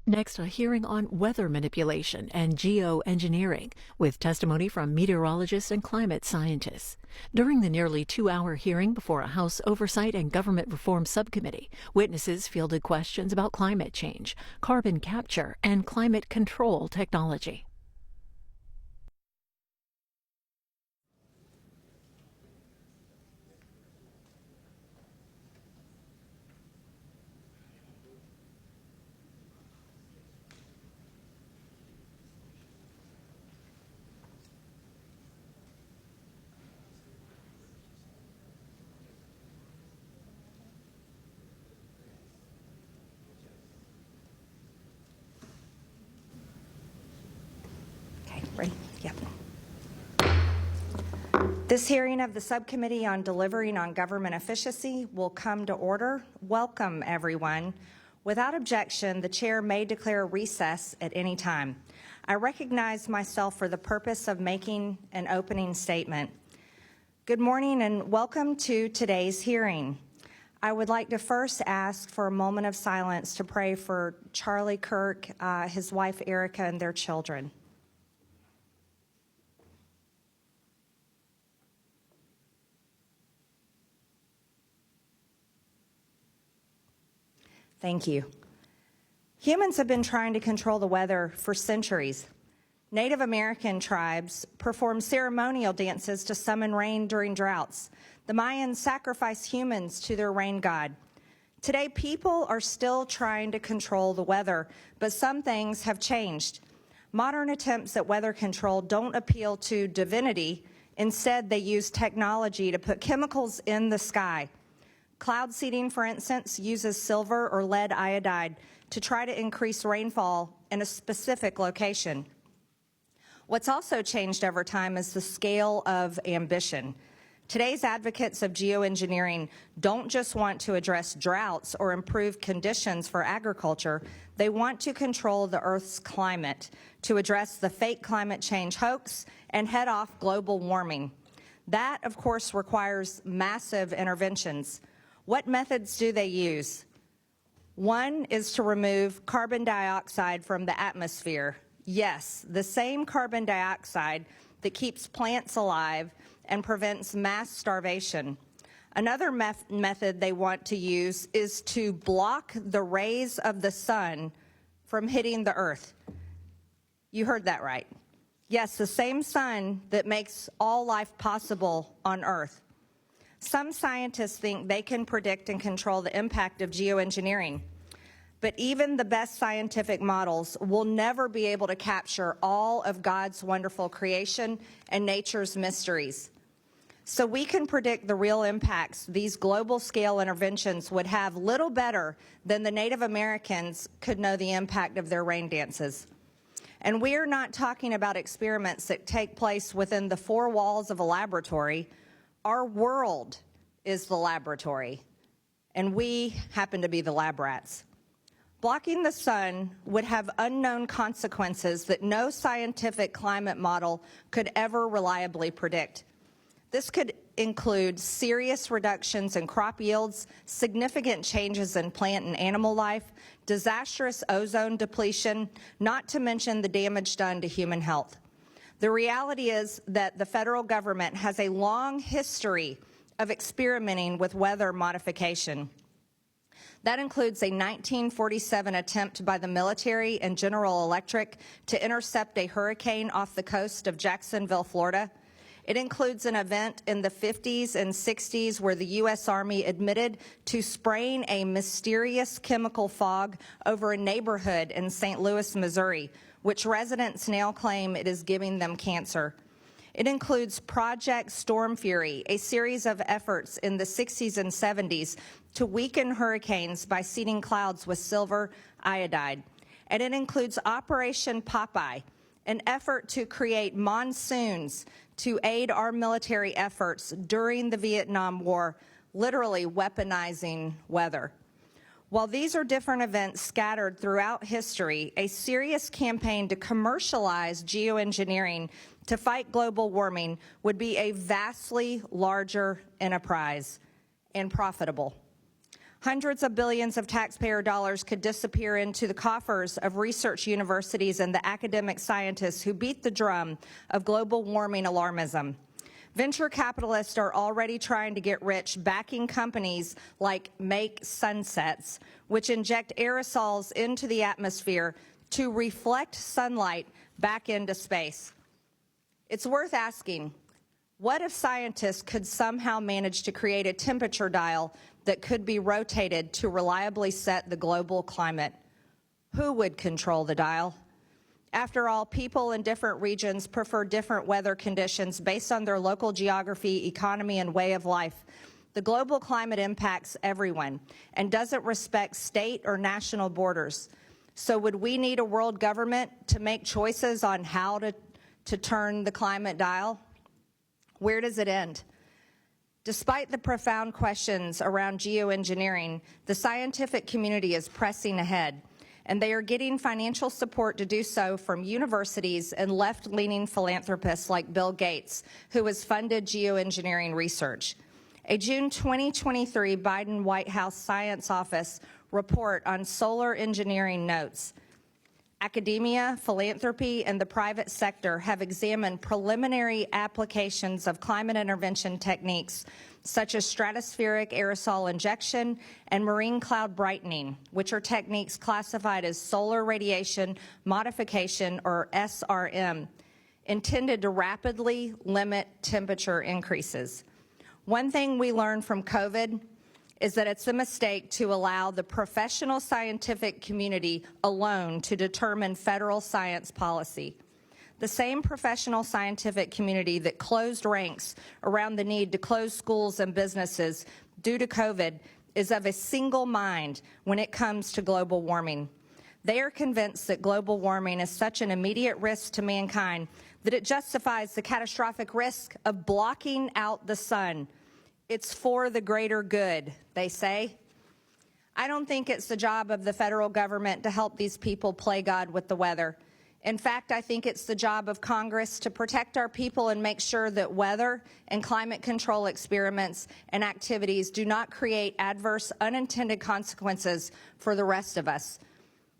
Next, a hearing on weather manipulation and geoengineering, with testimony from meteorologists and climate scientists. During the nearly 2-hour hearing before a House Oversight and Government Reform Subcommittee, witnesses fielded questions about climate change, carbon capture, and climate control technology. Ready? Yep. This hearing of the Subcommittee on Delivering on Government Efficiency will come to order. Welcome, everyone. Without objection, the Chair may declare recess at any time. I recognize myself for the purpose of making an opening statement. Good morning and welcome to today's hearing. I would like to first ask for a moment of silence to pray for Charlie Kirk, his wife Erica, and their children. Thank you. Humans have been trying to control the weather for centuries. Native American tribes perform ceremonial dances to summon rain during droughts. The Mayans sacrifice humans to their rain god. Today, people are still trying to control the weather, but some things have changed. Modern attempts at weather control don't appeal to divinity. Instead, they use technology to put chemicals in the sky. Cloud seeding, for instance, uses silver or lead iodide to try to increase rainfall in a specific location. What's also changed over time is the scale of ambition. Today's advocates of geoengineering don't just want to address droughts or improve conditions for agriculture. They want to control the Earth's climate to address the fake climate change hoax and head off global warming. That, of course, requires massive interventions. What methods do they use? One is to remove carbon dioxide from the atmosphere. Yes, the same carbon dioxide that keeps plants alive and prevents mass starvation. Another method they want to use is to block the rays of the sun from hitting the earth. You heard that right. Yes, the same sun that makes all life possible on Earth. Some scientists think they can predict and control the impact of geoengineering, but even the best scientific models will never be able to capture all of God's wonderful creation and nature's mysteries. So we can predict the real impacts these global scale interventions would have little better than the Native Americans could know the impact of their rain dances. And we are not talking about experiments that take place within the four walls of a laboratory. Our world is the laboratory, and we happen to be the lab rats. Blocking the sun would have unknown consequences that no scientific climate model could ever reliably predict. This could include serious reductions in crop yields, significant changes in plant and animal life, disastrous ozone depletion, not to mention the damage done to human health. The reality is that the federal government has a long history of experimenting with weather modification. That includes a 1947 attempt by the military and General Electric to intercept a hurricane off the coast of Jacksonville, Florida. It includes an event in the 50s and 60s where the U.S. Army admitted to spraying a mysterious chemical fog over a neighborhood in St. Louis, Missouri, which residents now claim it is giving them cancer. It includes Project Storm Fury, a series of efforts in the 60s and 70s to weaken hurricanes by seeding clouds with silver iodide. And it includes Operation Popeye, an effort to create monsoons to aid our military efforts during the Vietnam War, literally weaponizing weather. While these are different events scattered throughout history, a serious campaign to commercialize geoengineering to fight global warming would be a vastly larger enterprise and profitable. Hundreds of billions of taxpayer dollars could disappear into the coffers of research universities and the academic scientists who beat the drum of global warming alarmism. Venture capitalists are already trying to get rich backing companies like Make Sunsets, which inject aerosols into the atmosphere to reflect sunlight back into space. It's worth asking, what if scientists could somehow manage to create a temperature dial that could be rotated to reliably set the global climate? Who would control the dial? After all, people in different regions prefer different weather conditions based on their local geography, economy, and way of life. The global climate impacts everyone and doesn't respect state or national borders. So would we need a world government to make choices on how to turn the climate dial? Where does it end? Despite the profound questions around geoengineering, the scientific community is pressing ahead, and they are getting financial support to do so from universities and left-leaning philanthropists like Bill Gates, who has funded geoengineering research. A June 2023 Biden White House Science Office report on solar engineering notes, academia, philanthropy, and the private sector have examined preliminary applications of climate intervention techniques such as stratospheric aerosol injection and marine cloud brightening, which are techniques classified as solar radiation modification, or SRM, intended to rapidly limit temperature increases. One thing we learned from COVID is that it's a mistake to allow the professional scientific community alone to determine federal science policy. The same professional scientific community that closed ranks around the need to close schools and businesses due to COVID is of a single mind when it comes to global warming. They are convinced that global warming is such an immediate risk to mankind that it justifies the catastrophic risk of blocking out the sun. It's for the greater good, they say. I don't think it's the job of the federal government to help these people play God with the weather. In fact, I think it's the job of Congress to protect our people and make sure that weather and climate control experiments and activities do not create adverse, unintended consequences for the rest of us.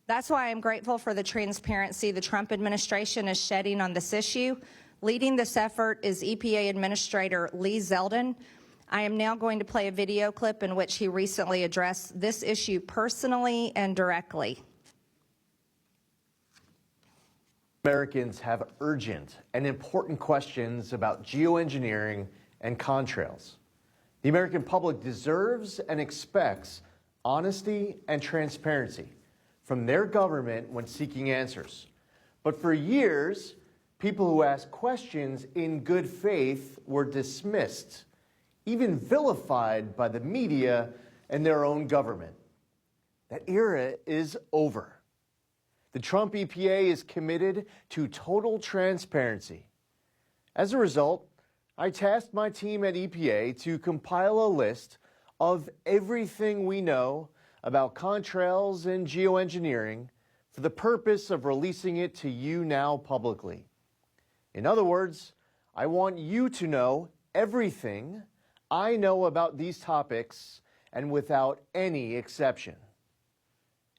That's why I'm grateful for the transparency the Trump administration is shedding on this issue. Leading this effort is EPA Administrator Lee Zeldin. I am now going to play a video clip in which he recently addressed this issue personally and directly. Americans have urgent and important questions about geoengineering and contrails. The American public deserves and expects honesty and transparency from their government when seeking answers. But for years, people who asked questions in good faith were dismissed, even vilified by the media and their own government. That era is over. The Trump EPA is committed to total transparency. As a result, I tasked my team at EPA to compile a list of everything we know about contrails and geoengineering for the purpose of releasing it to you now publicly. In other words, I want you to know everything I know about these topics, and without any exception.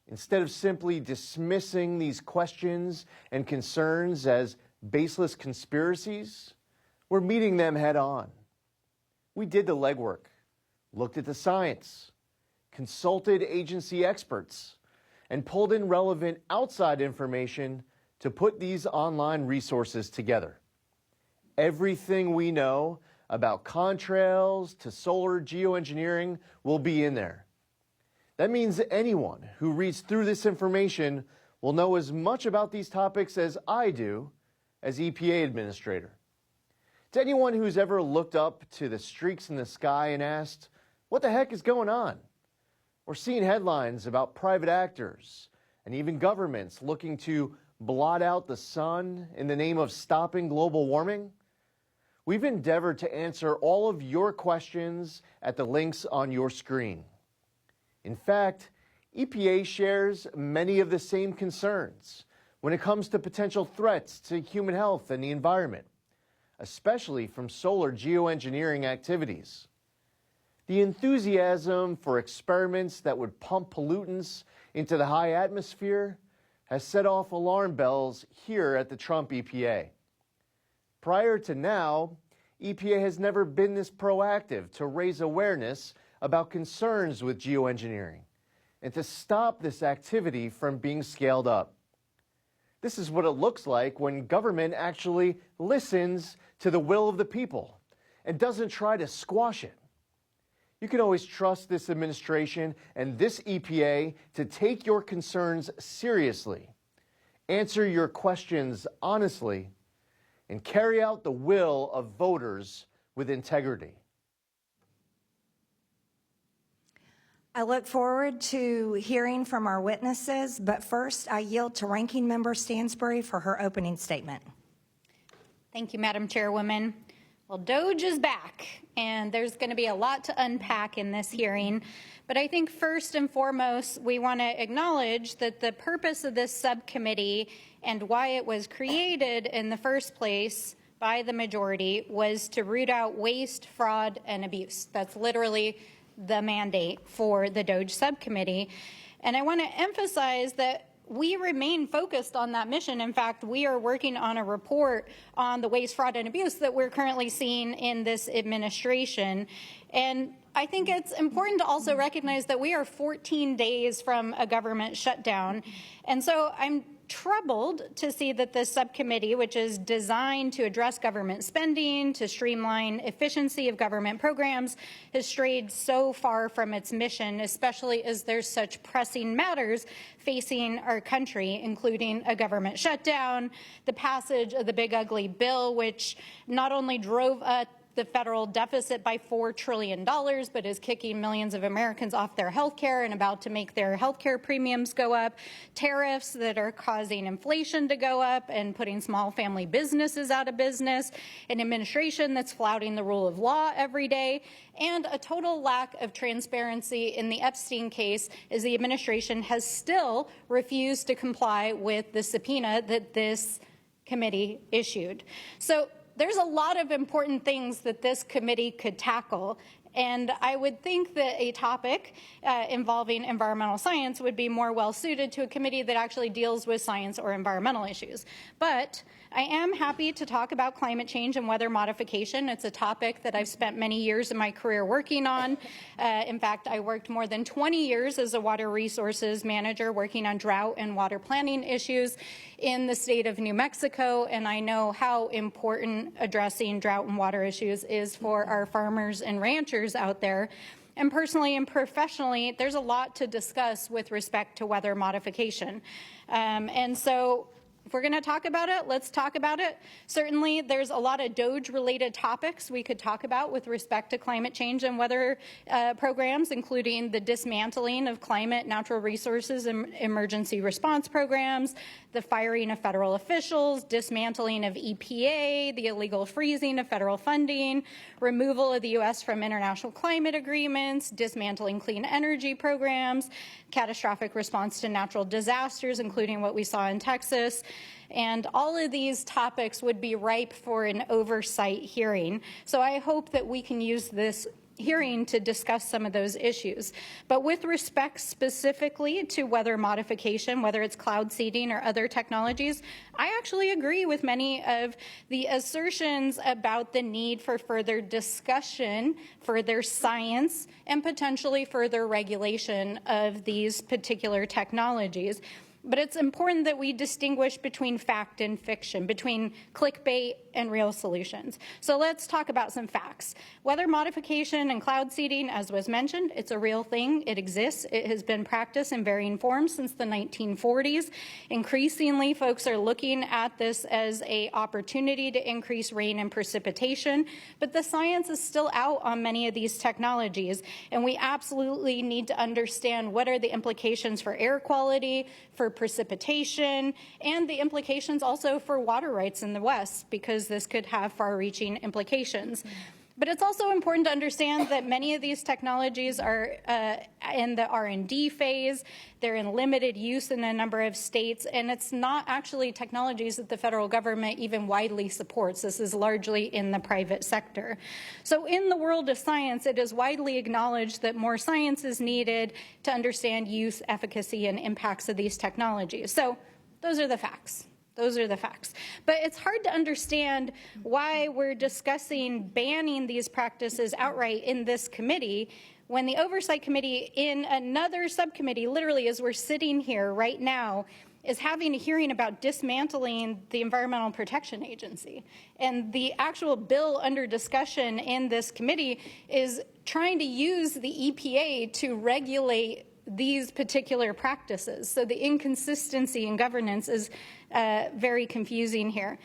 Instead of simply dismissing these questions and concerns as baseless conspiracies, we're meeting them head on. We did the legwork, looked at the science, consulted agency experts, and pulled in relevant outside information to put these online resources together. Everything we know about contrails to solar geoengineering will be in there. That means anyone who reads through this information will know as much about these topics as I do as EPA Administrator. To anyone who's ever looked up to the streaks in the sky and asked, what the heck is going on? Or seen headlines about private actors and even governments looking to blot out the sun in the name of stopping global warming, we've endeavored to answer all of your questions at the links on your screen. In fact, EPA shares many of the same concerns when it comes to potential threats to human health and the environment, especially from solar geoengineering activities. The enthusiasm for experiments that would pump pollutants into the high atmosphere has set off alarm bells here at the Trump EPA. Prior to now, EPA has never been this proactive to raise awareness about concerns with geoengineering and to stop this activity from being scaled up. This is what it looks like when government actually listens to the will of the people and doesn't try to squash it. You can always trust this administration and this EPA to take your concerns seriously, answer your questions honestly, and carry out the will of voters with integrity. I look forward to hearing from our witnesses, but first I yield to Ranking Member Stansbury for her opening statement. Thank you, Madam Chairwoman. Well, DOGE is back, and there's going to be a lot to unpack in this hearing. But I think first and foremost, we want to acknowledge that the purpose of this subcommittee and why it was created in the first place by the majority was to root out waste, fraud, and abuse. That's literally the mandate for the DOGE subcommittee. And I want to emphasize that we remain focused on that mission. In fact, we are working on a report on the waste, fraud, and abuse that we're currently seeing in this administration. And I think it's important to also recognize that we are 14 days from a government shutdown. And so I'm troubled to see that this subcommittee, which is designed to address government spending, to streamline efficiency of government programs, has strayed so far from its mission, especially as there's such pressing matters facing our country, including a government shutdown, the passage of the big ugly bill, which not only drove up the federal deficit by $4 trillion, but is kicking millions of Americans off their health care and about to make their health care premiums go up, tariffs that are causing inflation to go up and putting small family businesses out of business, an administration that's flouting the rule of law every day, and a total lack of transparency in the Epstein case as the administration has still refused to comply with the subpoena that this committee issued. So there's a lot of important things that this committee could tackle, and I would think that a topic involving environmental science would be more well suited to a committee that actually deals with science or environmental issues. But I am happy to talk about climate change and weather modification. It's a topic that I've spent many years of my career working on. In fact, I worked more than 20 years as a water resources manager working on drought and water planning issues in the state of New Mexico, and I know how important addressing drought and water issues is for our farmers and ranchers out there. And personally and professionally, there's a lot to discuss with respect to weather modification. And so if we're going to talk about it, let's talk about it. Certainly, there's a lot of DOGE-related topics we could talk about with respect to climate change and weather programs, including the dismantling of climate, natural resources, and emergency response programs, the firing of federal officials, dismantling of EPA, the illegal freezing of federal funding, removal of the U.S. from international climate agreements, dismantling clean energy programs, catastrophic response to natural disasters, including what we saw in Texas. And all of these topics would be ripe for an oversight hearing. So I hope that we can use this hearing to discuss some of those issues. But with respect specifically to weather modification, whether it's cloud seeding or other technologies, I actually agree with many of the assertions about the need for further discussion, further science, and potentially further regulation of these particular technologies. But it's important that we distinguish between fact and fiction, between clickbait and real solutions. So let's talk about some facts. Weather modification and cloud seeding, as was mentioned, it's a real thing. It exists. It has been practiced in varying forms since the 1940s. Increasingly, folks are looking at this as an opportunity to increase rain and precipitation, but the science is still out on many of these technologies, and we absolutely need to understand what are the implications for air quality, for precipitation, and the implications also for water rights in the West, because this could have far-reaching implications. But it's also important to understand that many of these technologies are in the R&D phase. They're in limited use in a number of states, and it's not actually technologies that the federal government even widely supports. This is largely in the private sector. So in the world of science, it is widely acknowledged that more science is needed to understand use, efficacy, and impacts of these technologies. So those are the facts. Those are the facts. But it's hard to understand why we're discussing banning these practices outright in this committee when the Oversight Committee in another subcommittee, literally as we're sitting here right now, is having a hearing about dismantling the Environmental Protection Agency. And the actual bill under discussion in this committee is trying to use the EPA to regulate these particular practices. So the inconsistency in governance is very confusing here.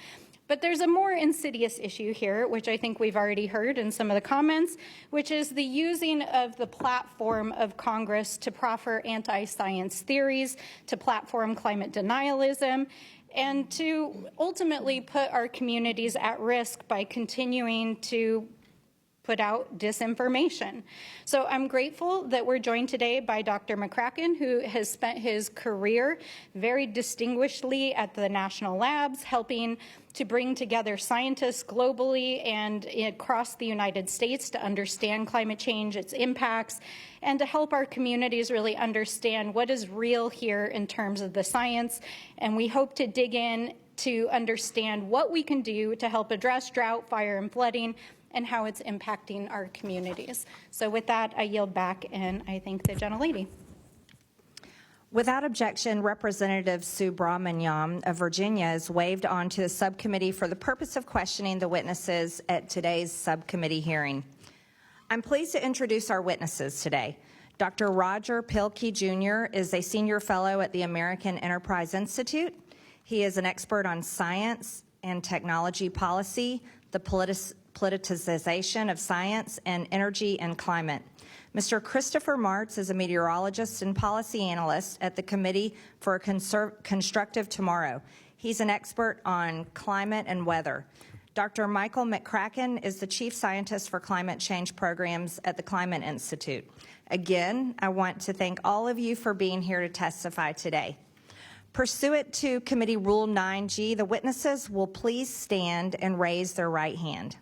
But there's a more insidious issue here, which I think we've already heard in some of the comments, which is the using of the platform of Congress to proffer anti-science theories, to platform climate denialism, and to ultimately put our communities at risk by continuing to put out disinformation. So I'm grateful that we're joined today by Dr. McCracken, who has spent his career very distinguishedly at the national labs, helping to bring together scientists globally and across the United States to understand climate change, its impacts, and to help our communities really understand what is real here in terms of the science. And we hope to dig in to understand what we can do to help address drought, fire, and flooding, and how it's impacting our communities. So with that, I yield back, and I thank the gentlelady. Without objection, Representative Subramaniam of Virginia is waived onto the subcommittee for the purpose of questioning the witnesses at today's subcommittee hearing. I'm pleased to introduce our witnesses today. Dr. Roger Pilkey, Jr. is a senior fellow at the American Enterprise Institute. He is an expert on science and technology policy, the politicization of science, and energy and climate. Mr. Christopher Martz is a meteorologist and policy analyst at the Committee for a Constructive Tomorrow. He's an expert on climate and weather. Dr. Michael McCracken is the chief scientist for climate change programs at the Climate Institute. Again, I want to thank all of you for being here to testify today. Pursuant to Committee Rule 9G, the witnesses will please stand and raise their right hand.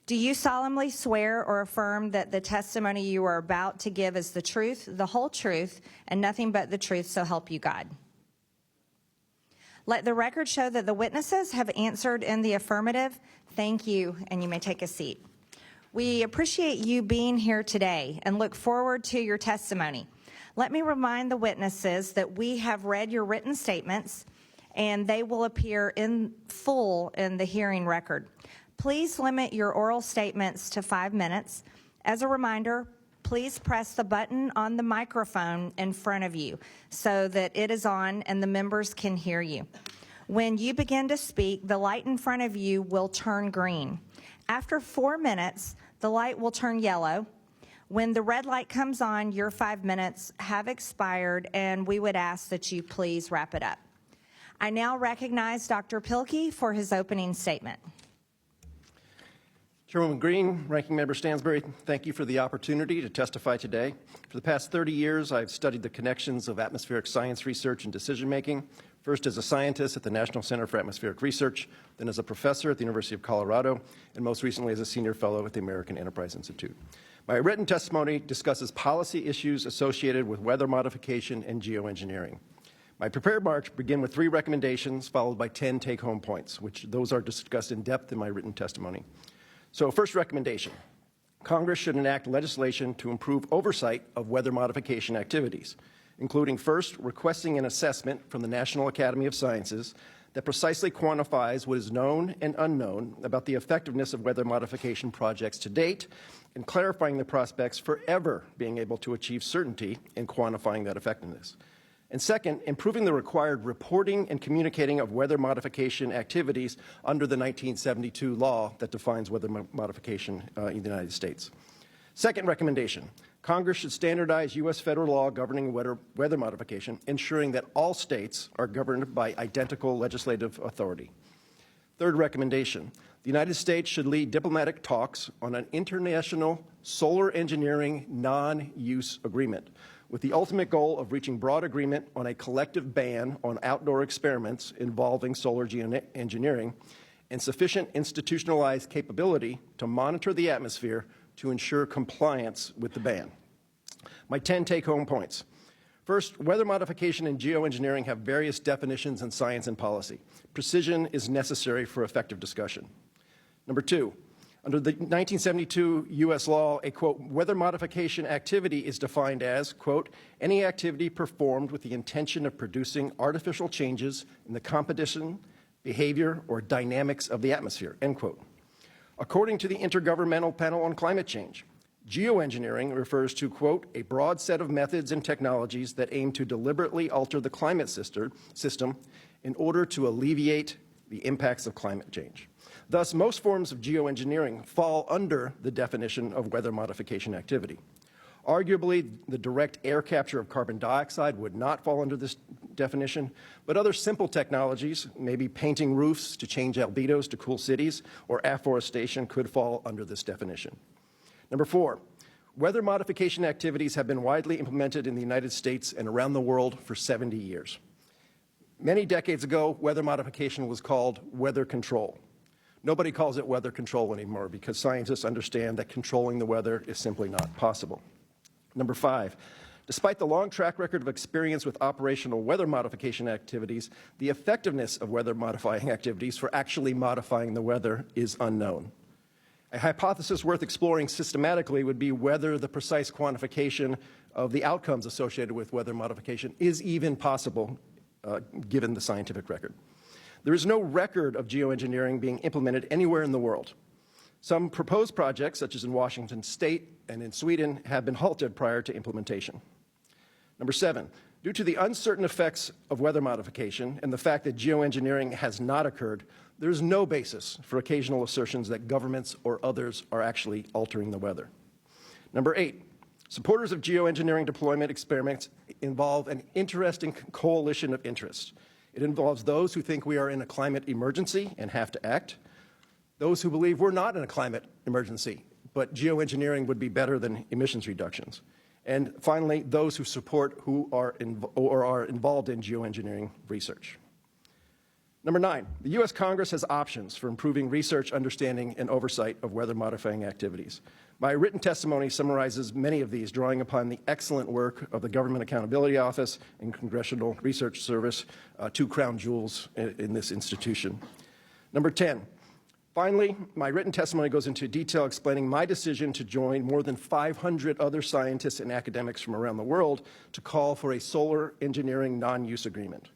Do you solemnly swear or affirm that the testimony you are about to give is the truth, the whole truth, and nothing but the truth, so help you God? Let the record show that the witnesses have answered in the affirmative. Thank you, and you may take a seat. We appreciate you being here today and look forward to your testimony. Let me remind the witnesses that we have read your written statements, and they will appear in full in the hearing record. Please limit your oral statements to 5 minutes. As a reminder, please press the button on the microphone in front of you so that it is on and the members can hear you. When you begin to speak, the light in front of you will turn green. After 4 minutes, the light will turn yellow. When the red light comes on, your 5 minutes have expired, and we would ask that you please wrap it up. I now recognize Dr. Pilkey for his opening statement. Chairwoman Green, Ranking Member Stansbury, thank you for the opportunity to testify today. For the past 30 years, I've studied the connections of atmospheric science research and decision-making, first as a scientist at the National Center for Atmospheric Research, then as a professor at the University of Colorado, and most recently as a senior fellow at the American Enterprise Institute. My written testimony discusses policy issues associated with weather modification and geoengineering. My prepared remarks begin with 3 recommendations, followed by 10 take-home points, which those are discussed in depth in my written testimony. So first recommendation, Congress should enact legislation to improve oversight of weather modification activities, including first, requesting an assessment from the National Academy of Sciences that precisely quantifies what is known and unknown about the effectiveness of weather modification projects to date, and clarifying the prospects for ever being able to achieve certainty in quantifying that effectiveness. And second, improving the required reporting and communicating of weather modification activities under the 1972 law that defines weather modification in the United States. Second recommendation, Congress should standardize U.S. federal law governing weather modification, ensuring that all states are governed by identical legislative authority. Third recommendation, the United States should lead diplomatic talks on an international solar engineering non-use agreement with the ultimate goal of reaching broad agreement on a collective ban on outdoor experiments involving solar geoengineering and sufficient institutionalized capability to monitor the atmosphere to ensure compliance with the ban. My 10 take-home points. First, weather modification and geoengineering have various definitions in science and policy. Precision is necessary for effective discussion. Number two, under the 1972 U.S. law, a, quote, weather modification activity is defined as, quote, any activity performed with the intention of producing artificial changes in the composition, behavior, or dynamics of the atmosphere, end quote. According to the Intergovernmental Panel on Climate Change, geoengineering refers to, quote, a broad set of methods and technologies that aim to deliberately alter the climate system in order to alleviate the impacts of climate change. Thus, most forms of geoengineering fall under the definition of weather modification activity. Arguably, the direct air capture of carbon dioxide would not fall under this definition, but other simple technologies, maybe painting roofs to change albedos to cool cities, or afforestation could fall under this definition. Number four, weather modification activities have been widely implemented in the United States and around the world for 70 years. Many decades ago, weather modification was called weather control. Nobody calls it weather control anymore because scientists understand that controlling the weather is simply not possible. Number five, despite the long track record of experience with operational weather modification activities, the effectiveness of weather modifying activities for actually modifying the weather is unknown. A hypothesis worth exploring systematically would be whether the precise quantification of the outcomes associated with weather modification is even possible given the scientific record. There is no record of geoengineering being implemented anywhere in the world. Some proposed projects, such as in Washington State and in Sweden, have been halted prior to implementation. Number seven, due to the uncertain effects of weather modification and the fact that geoengineering has not occurred, there is no basis for occasional assertions that governments or others are actually altering the weather. Number eight, supporters of geoengineering deployment experiments involve an interesting coalition of interests. It involves those who think we are in a climate emergency and have to act, those who believe we're not in a climate emergency, but geoengineering would be better than emissions reductions, and finally, those who support or are involved in geoengineering research. Number nine, the U.S. Congress has options for improving research, understanding, and oversight of weather-modifying activities. My written testimony summarizes many of these, drawing upon the excellent work of the Government Accountability Office and Congressional Research Service, two crown jewels in this institution. Number 10, finally, my written testimony goes into detail explaining my decision to join more than 500 other scientists and academics from around the world to call for a solar engineering non-use agreement.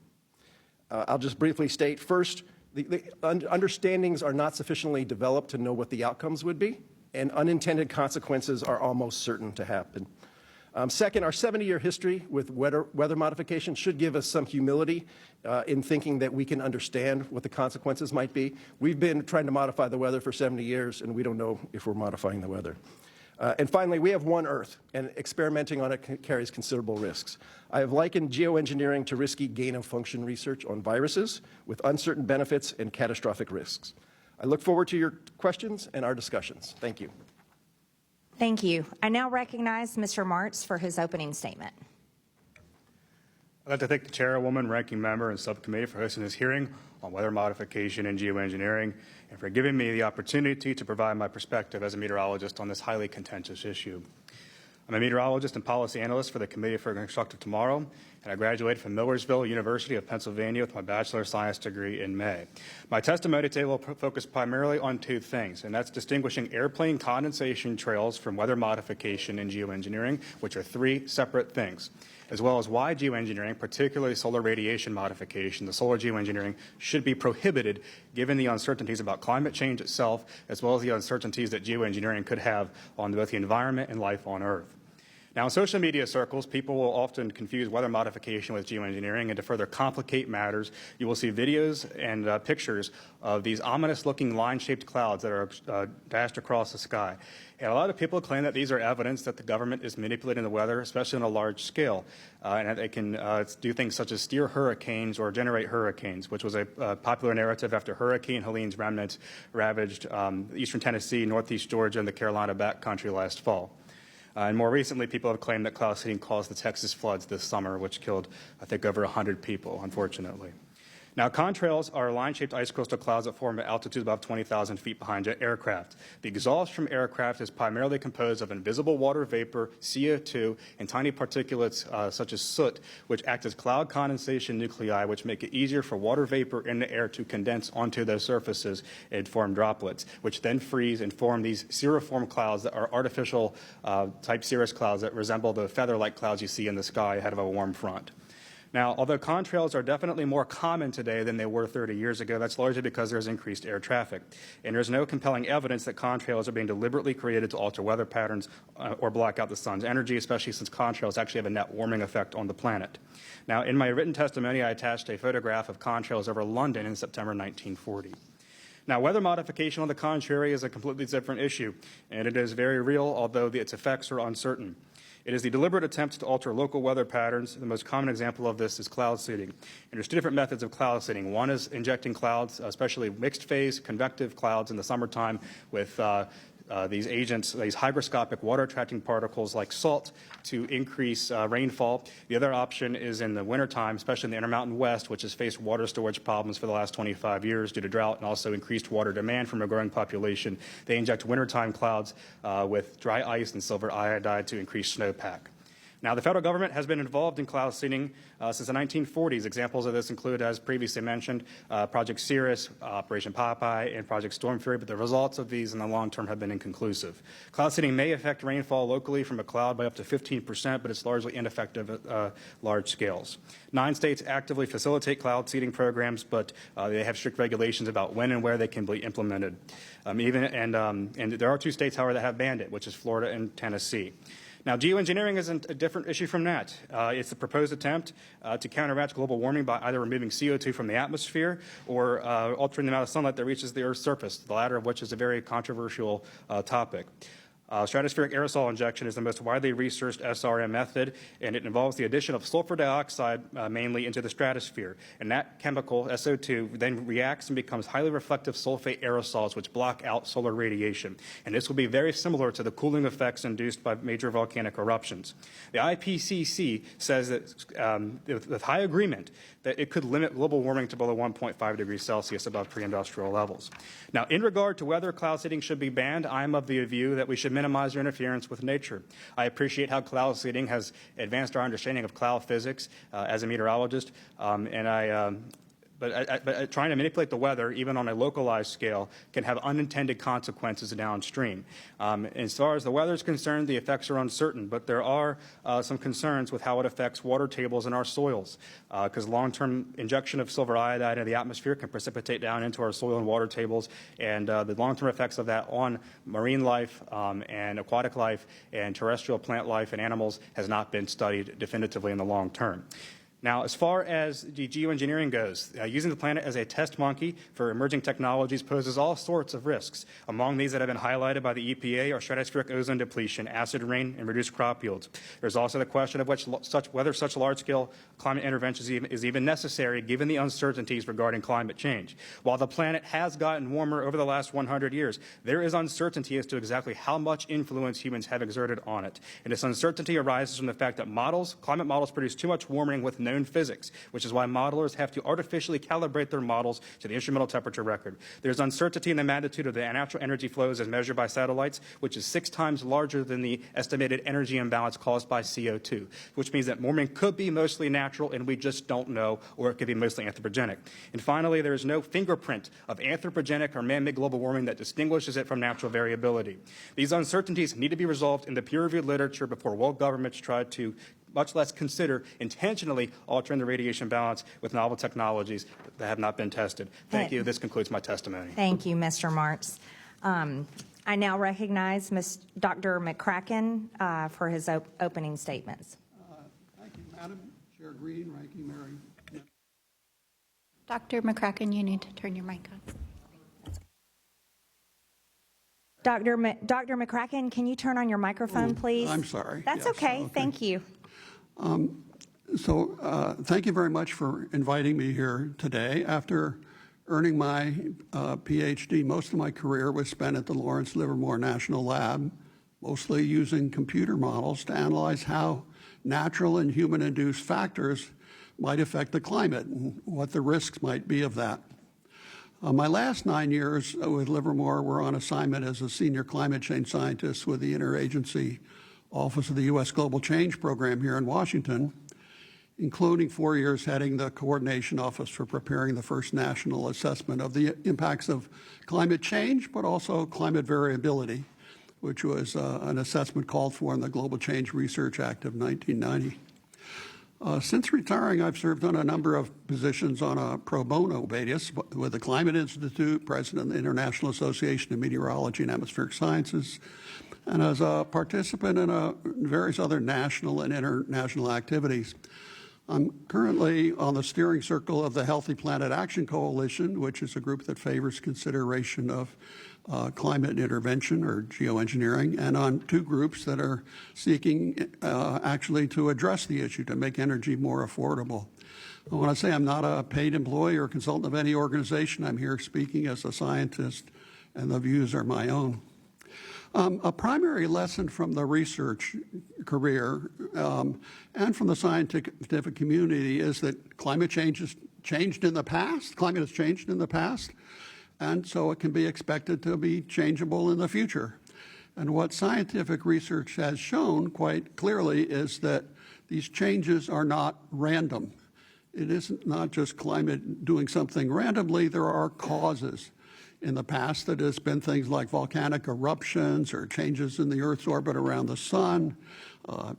I'll just briefly state, first, the understandings are not sufficiently developed to know what the outcomes would be, and unintended consequences are almost certain to happen. Second, our 70-year history with weather modification should give us some humility in thinking that we can understand what the consequences might be. We've been trying to modify the weather for 70 years, and we don't know if we're modifying the weather. And finally, we have one Earth, and experimenting on it carries considerable risks. I have likened geoengineering to risky gain-of-function research on viruses with uncertain benefits and catastrophic risks. I look forward to your questions and our discussions. Thank you. Thank you. I now recognize Mr. Martz for his opening statement. I'd like to thank the Chairwoman, Ranking Member, and Subcommittee for hosting this hearing on weather modification and geoengineering, and for giving me the opportunity to provide my perspective as a meteorologist on this highly contentious issue. I'm a meteorologist and policy analyst for the Committee for Constructive Tomorrow, and I graduated from Millersville University of Pennsylvania with my Bachelor of Science degree in May. My testimony today will focus primarily on two things, and that's distinguishing airplane condensation trails from weather modification and geoengineering, which are three separate things, as well as why geoengineering, particularly solar radiation modification, the solar geoengineering, should be prohibited given the uncertainties about climate change itself, as well as the uncertainties that geoengineering could have on both the environment and life on Earth. Now, in social media circles, people will often confuse weather modification with geoengineering, and to further complicate matters, you will see videos and pictures of these ominous-looking line-shaped clouds that are dashed across the sky. And a lot of people claim that these are evidence that the government is manipulating the weather, especially on a large scale, and that they can do things such as steer hurricanes or generate hurricanes, which was a popular narrative after Hurricane Helene's remnants ravaged eastern Tennessee, northeast Georgia, and the Carolina backcountry last fall. And more recently, people have claimed that cloud seeding caused the Texas floods this summer, which killed, I think, over 100 people, unfortunately. Now, contrails are line-shaped ice crystal clouds that form at altitudes above 20,000 feet behind jet aircraft. The exhaust from aircraft is primarily composed of invisible water vapor, CO2, and tiny particulates such as soot, which act as cloud condensation nuclei, which make it easier for water vapor in the air to condense onto those surfaces and form droplets, which then freeze and form these cirriform clouds that are artificial type cirrus clouds that resemble the feather-like clouds you see in the sky ahead of a warm front. Now, although contrails are definitely more common today than they were 30 years ago, that's largely because there's increased air traffic. And there's no compelling evidence that contrails are being deliberately created to alter weather patterns or block out the sun's energy, especially since contrails actually have a net warming effect on the planet. Now, in my written testimony, I attached a photograph of contrails over London in September 1940. Now, weather modification, on the contrary, is a completely different issue, and it is very real, although its effects are uncertain. It is the deliberate attempt to alter local weather patterns. The most common example of this is cloud seeding. And there's two different methods of cloud seeding. One is injecting clouds, especially mixed phase convective clouds in the summertime with these agents, these hygroscopic water-attracting particles like salt to increase rainfall. The other option is in the wintertime, especially in the Intermountain West, which has faced water storage problems for the last 25 years due to drought and also increased water demand from a growing population. They inject wintertime clouds with dry ice and silver iodide to increase snowpack. Now, the federal government has been involved in cloud seeding since the 1940s. Examples of this include, as previously mentioned, Project Cirrus, Operation Popeye, and Project Storm Fury, but the results of these in the long term have been inconclusive. Cloud seeding may affect rainfall locally from a cloud by up to 15%, but it's largely ineffective at large scales. 9 states actively facilitate cloud seeding programs, but they have strict regulations about when and where they can be implemented. And there are 2 states, however, that have banned it, which is Florida and Tennessee. Now, geoengineering is a different issue from that. It's a proposed attempt to counteract global warming by either removing CO2 from the atmosphere or altering the amount of sunlight that reaches the Earth's surface, the latter of which is a very controversial topic. Stratospheric aerosol injection is the most widely researched SRM method, and it involves the addition of sulfur dioxide mainly into the stratosphere. And that chemical, SO2, then reacts and becomes highly reflective sulfate aerosols, which block out solar radiation. And this will be very similar to the cooling effects induced by major volcanic eruptions. The IPCC says that with high agreement that it could limit global warming to below 1.5 degrees Celsius above pre-industrial levels. Now, in regard to whether cloud seeding should be banned, I am of the view that we should minimize our interference with nature. I appreciate how cloud seeding has advanced our understanding of cloud physics as a meteorologist, but trying to manipulate the weather, even on a localized scale, can have unintended consequences downstream. As far as the weather is concerned, the effects are uncertain, but there are some concerns with how it affects water tables in our soils, because long-term injection of silver iodide into the atmosphere can precipitate down into our soil and water tables, and the long-term effects of that on marine life and aquatic life and terrestrial plant life and animals has not been studied definitively in the long term. Now, as far as the geoengineering goes, using the planet as a test monkey for emerging technologies poses all sorts of risks. Among these that have been highlighted by the EPA are stratospheric ozone depletion, acid rain, and reduced crop yields. There's also the question of whether such large-scale climate interventions is even necessary given the uncertainties regarding climate change. While the planet has gotten warmer over the last 100 years, there is uncertainty as to exactly how much influence humans have exerted on it. And this uncertainty arises from the fact that climate models produce too much warming with known physics, which is why modelers have to artificially calibrate their models to the instrumental temperature record. There's uncertainty in the magnitude of the natural energy flows as measured by satellites, which is 6 times larger than the estimated energy imbalance caused by CO2, which means that warming could be mostly natural and we just don't know, or it could be mostly anthropogenic. And finally, there is no fingerprint of anthropogenic or man-made global warming that distinguishes it from natural variability. These uncertainties need to be resolved in the peer-reviewed literature before world governments try to much less consider intentionally altering the radiation balance with novel technologies that have not been tested. Thank you. This concludes my testimony. Thank you, Mr. Marks. I now recognize Dr. McCracken for his opening statements. Thank you, Madam Chair Green, Ranking Mary. Dr. McCracken, you need to turn your mic on. Dr. McCracken, can you turn on your microphone, please? I'm sorry. That's Yes, okay. Thank you. Thank you very much for inviting me here today. After earning my PhD, most of my career was spent at the Lawrence Livermore National Lab, mostly using computer models to analyze how natural and human-induced factors might affect the climate and what the risks might be of that. My last 9 years with Livermore were on assignment as a senior climate change scientist with the Interagency Office of the U.S. Global Change Program here in Washington, including 4 years heading the Coordination Office for preparing the first national assessment of the impacts of climate change, but also climate variability, which was an assessment called for in the Global Change Research Act of 1990. Since retiring, I've served on a number of positions on a pro bono basis with the Climate Institute, president of the International Association of Meteorology and Atmospheric Sciences, and as a participant in various other national and international activities. I'm currently on the steering circle of the Healthy Planet Action Coalition, which is a group that favors consideration of climate intervention or geoengineering, and on two groups that are seeking actually to address the issue to make energy more affordable. I want to say I'm not a paid employee or consultant of any organization. I'm here speaking as a scientist, and the views are my own. A primary lesson from the research career and from the scientific community is that climate change has changed in the past. Climate has changed in the past, and so it can be expected to be changeable in the future. And what scientific research has shown quite clearly is that these changes are not random. It isn't not just climate doing something randomly. There are causes. In the past, that has been things like volcanic eruptions or changes in the Earth's orbit around the sun,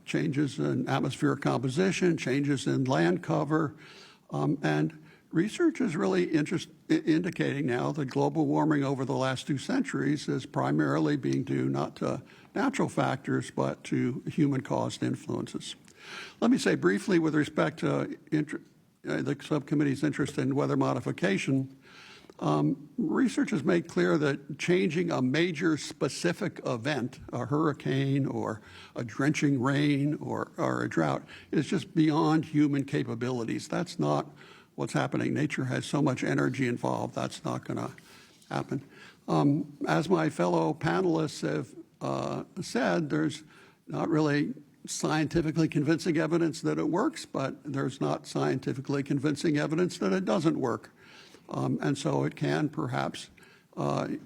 changes in atmospheric composition, changes in land cover. And research is really indicating now that global warming over the last 2 centuries is primarily being due not to natural factors, but to human-caused influences. Let me say briefly with respect to the subcommittee's interest in weather modification, research has made clear that changing a major specific event, a hurricane or a drenching rain or a drought, is just beyond human capabilities. That's not what's happening. Nature has so much energy involved, that's not going to happen. As my fellow panelists have said, there's not really scientifically convincing evidence that it works, but there's not scientifically convincing evidence that it doesn't work. And so it can perhaps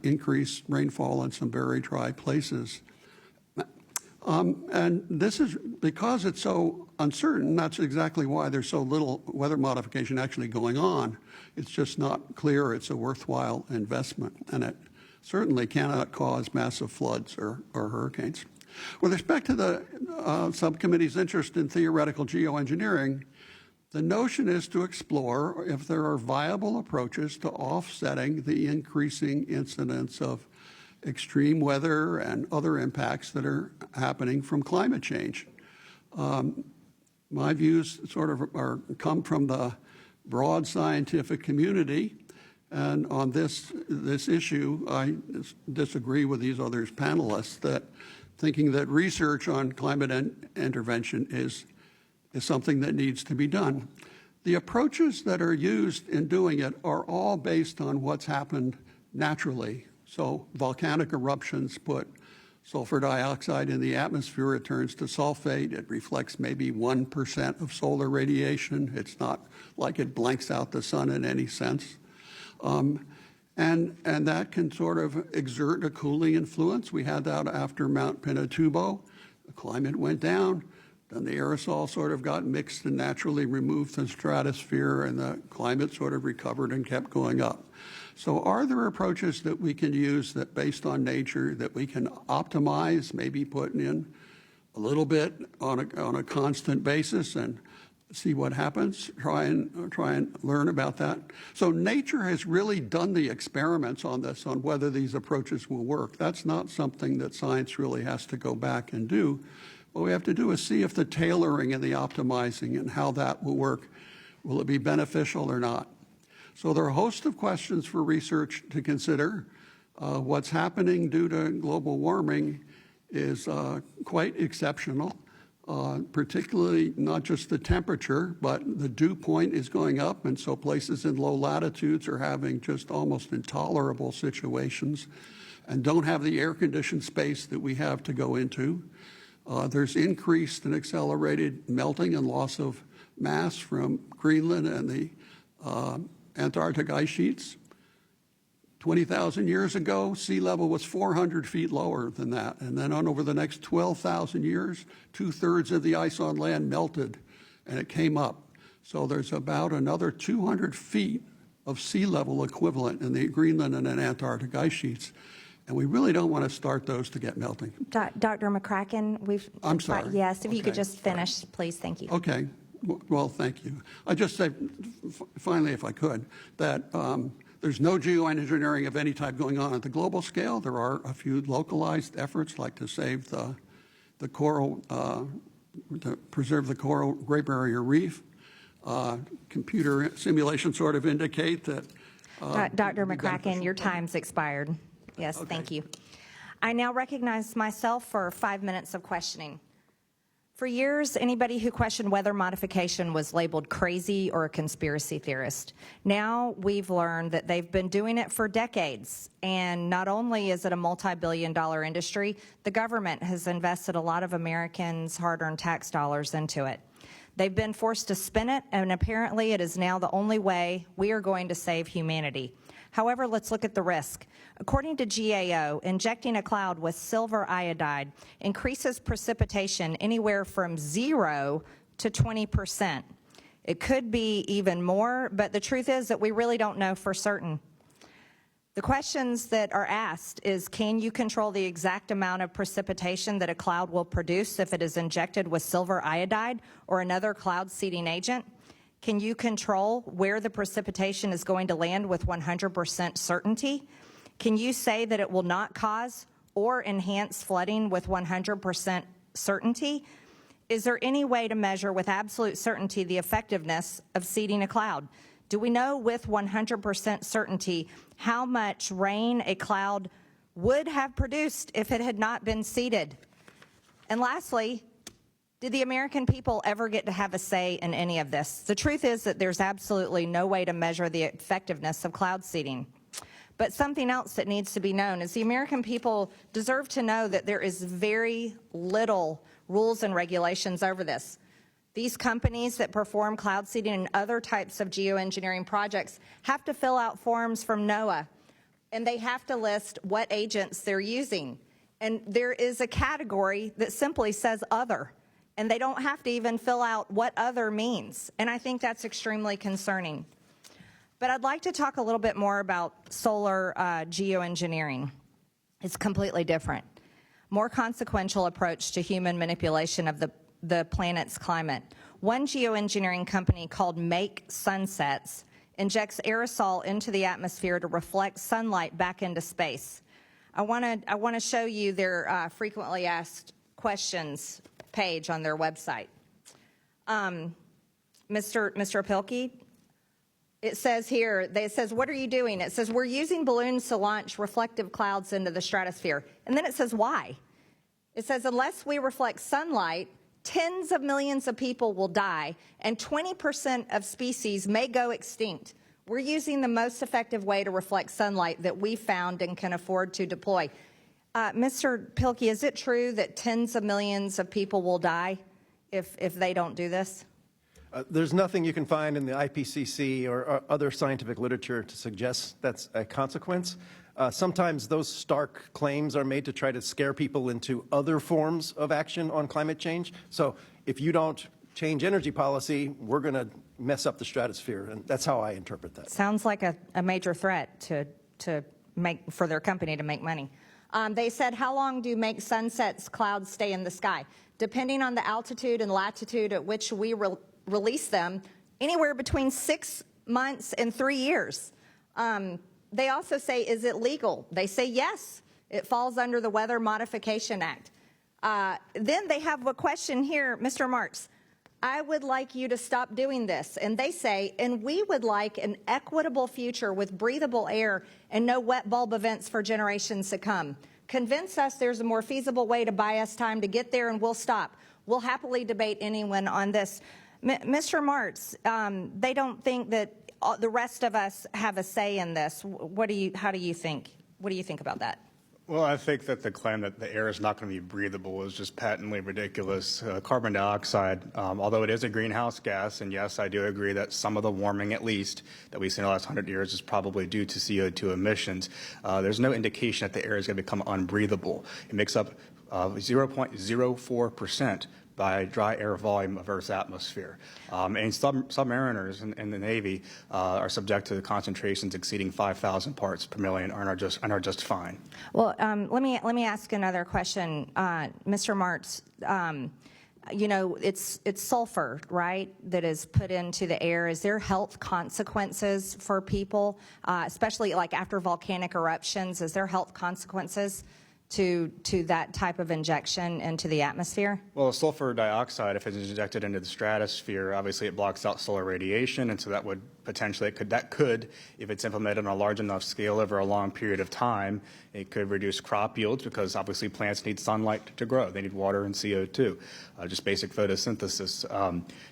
increase rainfall in some very dry places. And this is because it's so uncertain, that's exactly why there's so little weather modification actually going on. It's just not clear it's a worthwhile investment, and it certainly cannot cause massive floods or hurricanes. With respect to the subcommittee's interest in theoretical geoengineering, the notion is to explore if there are viable approaches to offsetting the increasing incidence of extreme weather and other impacts that are happening from climate change. My views sort of come from the broad scientific community, and on this issue, I disagree with these other panelists that thinking that research on climate intervention is something that needs to be done. The approaches that are used in doing it are all based on what's happened naturally. So volcanic eruptions put sulfur dioxide in the atmosphere, it turns to sulfate, it reflects maybe 1% of solar radiation. It's not like it blanks out the sun in any sense. And that can sort of exert a cooling influence. We had that after Mount Pinatubo. The climate went down. Then the aerosol sort of got mixed and naturally removed from the stratosphere, and the climate sort of recovered and kept going up. So are there approaches that we can use that based on nature that we can optimize, maybe putting in a little bit on a constant basis and see what happens, try and learn about that. So nature has really done the experiments on this, on whether these approaches will work. That's not something that science really has to go back and do. What we have to do is see if the tailoring and the optimizing and how that will work, will it be beneficial or not? So there are a host of questions for research to consider. What's happening due to global warming is quite exceptional, particularly not just the temperature, but the dew point is going up, and so places in low latitudes are having just almost intolerable situations and don't have the air-conditioned space that we have to go into. There's increased and accelerated melting and loss of mass from Greenland and the Antarctic ice sheets. 20,000 years ago, sea level was 400 feet lower than that. And then on over the next 12,000 years, 2/3 of the ice on land melted and it came up. So there's about another 200 feet of sea level equivalent in the Greenland and Antarctic ice sheets. And we really don't want to start those to get melting. Dr. McCracken, I'm sorry. Yes, if you could Okay. just finish, please. Thank you. Okay. Well, thank you. I just say, finally, if I could, that there's no geoengineering of any type going on at the global scale. There are a few localized efforts, like to save the coral, to preserve the coral Great Barrier Reef. Computer simulations sort of indicate that. Dr. McCracken, your time's expired. Yes, Okay. Thank you. I now recognize myself for 5 minutes of questioning. For years, anybody who questioned weather modification was labeled crazy or a conspiracy theorist. Now we've learned that they've been doing it for decades. And not only is it a multi-billion-dollar industry, the government has invested a lot of Americans' hard-earned tax dollars into it. They've been forced to spin it, and apparently it is now the only way we are going to save humanity. However, let's look at the risk. According to GAO, injecting a cloud with silver iodide increases precipitation anywhere from 0 to 20%. It could be even more, but the truth is that we really don't know for certain. The questions that are asked is, can you control the exact amount of precipitation that a cloud will produce if it is injected with silver iodide or another cloud seeding agent? Can you control where the precipitation is going to land with 100% certainty? Can you say that it will not cause or enhance flooding with 100% certainty? Is there any way to measure with absolute certainty the effectiveness of seeding a cloud? Do we know with 100% certainty how much rain a cloud would have produced if it had not been seeded? And lastly, did the American people ever get to have a say in any of this? The truth is that there's absolutely no way to measure the effectiveness of cloud seeding. But something else that needs to be known is the American people deserve to know that there is very little rules and regulations over this. These companies that perform cloud seeding and other types of geoengineering projects have to fill out forms from NOAA, and they have to list what agents they're using. And there is a category that simply says other, and they don't have to even fill out what other means. And I think that's extremely concerning. But I'd like to talk a little bit more about solar geoengineering. It's completely different. More consequential approach to human manipulation of the planet's climate. One geoengineering company called Make Sunsets injects aerosol into the atmosphere to reflect sunlight back into space. I want to show you their frequently asked questions page on their website. Mr. Pilkey, it says here, it says, what are you doing? It says, we're using balloons to launch reflective clouds into the stratosphere. And then it says, why? It says, unless we reflect sunlight, tens of millions of people will die, and 20% of species may go extinct. We're using the most effective way to reflect sunlight that we found and can afford to deploy. Mr. Pilkey, is it true that tens of millions of people will die if they don't do this? There's nothing you can find in the IPCC or other scientific literature to suggest that's a consequence. Sometimes those stark claims are made to try to scare people into other forms of action on climate change. So if you don't change energy policy, we're going to mess up the stratosphere, and that's how I interpret that. Sounds like a major threat for their company to make money. They said, how long do Make Sunsets clouds stay in the sky? Depending on the altitude and latitude at which we release them anywhere between 6 months and 3 years. They also say, is it legal? They say yes, it falls under the Weather Modification Act. Then they have a question here, Mr. Marks, I would like you to stop doing this. And they say, and we would like an equitable future with breathable air and no wet bulb events for generations to come. Convince us there's a more feasible way to buy us time to get there and we'll stop. We'll happily debate anyone on this. Mr. Martz, they don't think that the rest of us have a say in this. How do you think? What do you think about that? Well, I think that the claim that the air is not going to be breathable is just patently ridiculous. Carbon dioxide, although it is a greenhouse gas, and yes, I do agree that some of the warming, at least, that we've seen in the last 100 years is probably due to CO2 emissions. There's no indication that the air is going to become unbreathable. It makes up 0.04% by dry air volume of Earth's atmosphere. And submariners in the Navy are subject to concentrations exceeding 5,000 parts per million and are just fine. Well, let me ask another question, Mr. Martz. You know, it's sulfur, right, that is put into the air. Is there health consequences for people, especially like after volcanic eruptions? Is there health consequences to that type of injection into the atmosphere? Well, sulfur dioxide, if it's injected into the stratosphere, obviously it blocks out solar radiation, and so that would potentially, that could, if it's implemented on a large enough scale over a long period of time, it could reduce crop yields because obviously plants need sunlight to grow. They need water and CO2, just basic photosynthesis.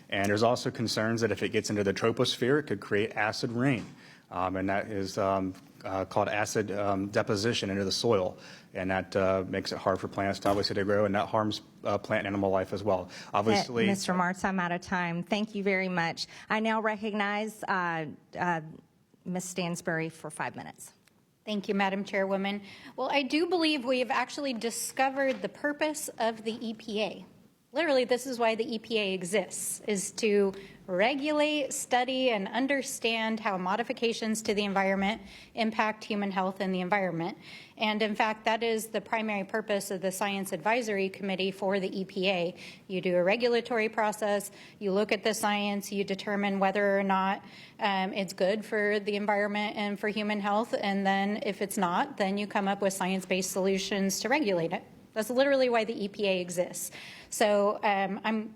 And there's also concerns that if it gets into the troposphere, it could create acid rain, and that is called acid deposition into the soil. And that makes it hard for plants to obviously to grow, and that harms plant and animal life as well. Obviously, Mr. Martz, I'm out of time. Thank you very much. I now recognize Ms. Stansbury for 5 minutes. Thank you, Madam Chairwoman. Well, I do believe we have actually discovered the purpose of the EPA. Literally, this is why the EPA exists, is to regulate, study, and understand how modifications to the environment impact human health and the environment. And in fact, that is the primary purpose of the Science Advisory Committee for the EPA. You do a regulatory process, you look at the science, you determine whether or not it's good for the environment and for human health, and then if it's not, then you come up with science-based solutions to regulate it. That's literally why the EPA exists. So I'm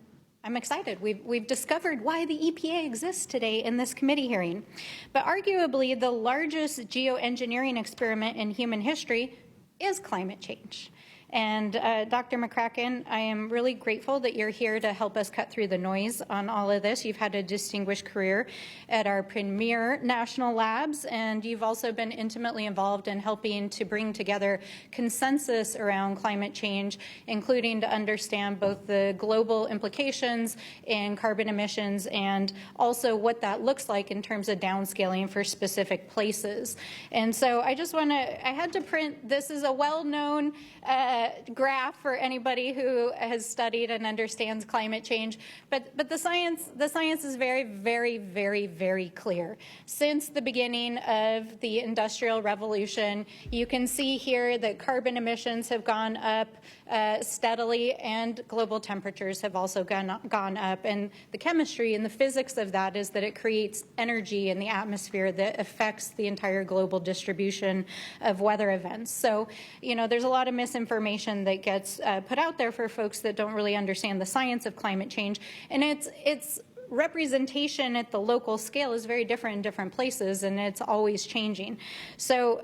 excited. We've discovered why the EPA exists today in this committee hearing. But arguably, the largest geoengineering experiment in human history is climate change. And Dr. McCracken, I am really grateful that you're here to help us cut through the noise on all of this. You've had a distinguished career at our premier national labs, and you've also been intimately involved in helping to bring together consensus around climate change, including to understand both the global implications in carbon emissions and also what that looks like in terms of downscaling for specific places. And so I just want to, I had to print, this is a well-known graph for anybody who has studied and understands climate change, but the science is very, very, very, very clear. Since the beginning of the Industrial Revolution, you can see here that carbon emissions have gone up steadily, and global temperatures have also gone up. And the chemistry and the physics of that is that it creates energy in the atmosphere that affects the entire global distribution of weather events. So, you know, there's a lot of misinformation that gets put out there for folks that don't really understand the science of climate change, and it's representation at the local scale is very different in different places, and it's always changing. So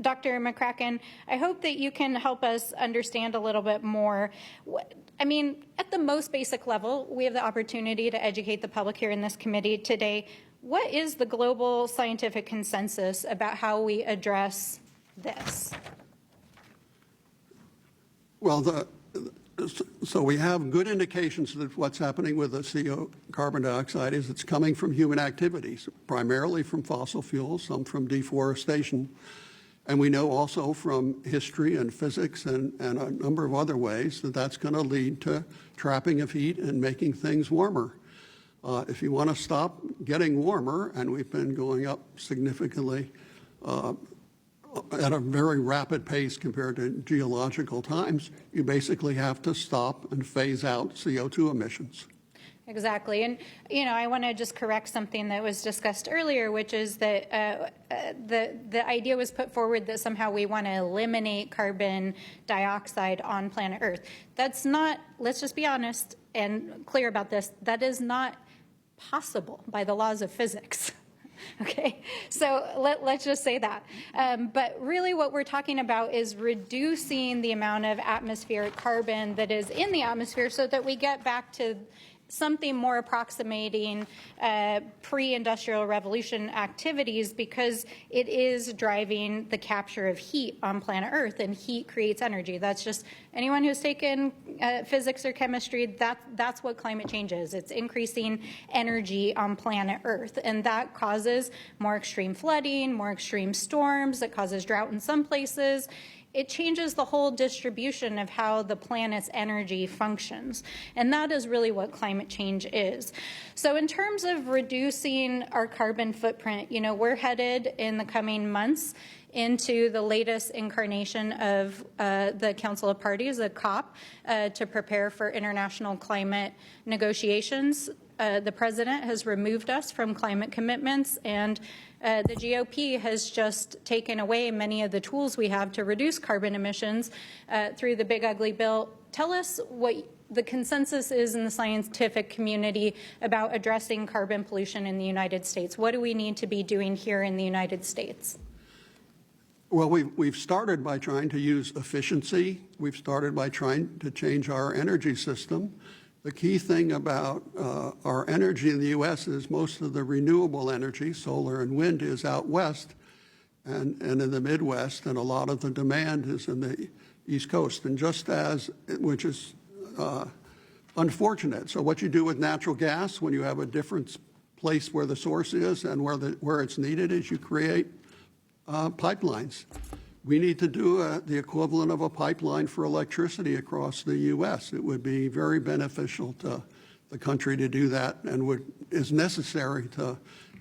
Dr. McCracken, I hope that you can help us understand a little bit more. I mean, at the most basic level, we have the opportunity to educate the public here in this committee today. What is the global scientific consensus about how we address this? Well, so we have good indications that what's happening with the carbon dioxide is it's coming from human activities, primarily from fossil fuels, some from deforestation. And we know also from history and physics and a number of other ways that that's going to lead to trapping of heat and making things warmer. If you want to stop getting warmer, and we've been going up significantly at a very rapid pace compared to geological times, you basically have to stop and phase out CO2 emissions. Exactly. And, I want to just correct something that was discussed earlier, which is that the idea was put forward that somehow we want to eliminate carbon dioxide on planet Earth. That's not, let's just be honest and clear about this, that is not possible by the laws of physics. Okay, so let's just say that. But really what we're talking about is reducing the amount of atmospheric carbon that is in the atmosphere so that we get back to something more approximating pre-industrial revolution activities, because it is driving the capture of heat on planet Earth, and heat creates energy. That's just, anyone who's taken physics or chemistry, that's what climate change is. It's increasing energy on planet Earth, and that causes more extreme flooding, more extreme storms, it causes drought in some places. It changes the whole distribution of how the planet's energy functions. And that is really what climate change is. So in terms of reducing our carbon footprint, we're headed in the coming months into the latest incarnation of the Council of Parties, the COP, to prepare for international climate negotiations. The president has removed us from climate commitments, and the GOP has just taken away many of the tools we have to reduce carbon emissions through the Big Ugly Bill. Tell us what the consensus is in the scientific community about addressing carbon pollution in the United States. What do we need to be doing here in the United States? Well, we've started by trying to use efficiency. We've started by trying to change our energy system. The key thing about our energy in the U.S. is most of the renewable energy, solar and wind, is out west and in the Midwest, and a lot of the demand is in the East Coast, and which is unfortunate. So what you do with natural gas when you have a different place where the source is and where it's needed is you create pipelines. We need to do the equivalent of a pipeline for electricity across the U.S. It would be very beneficial to the country to do that, and is necessary to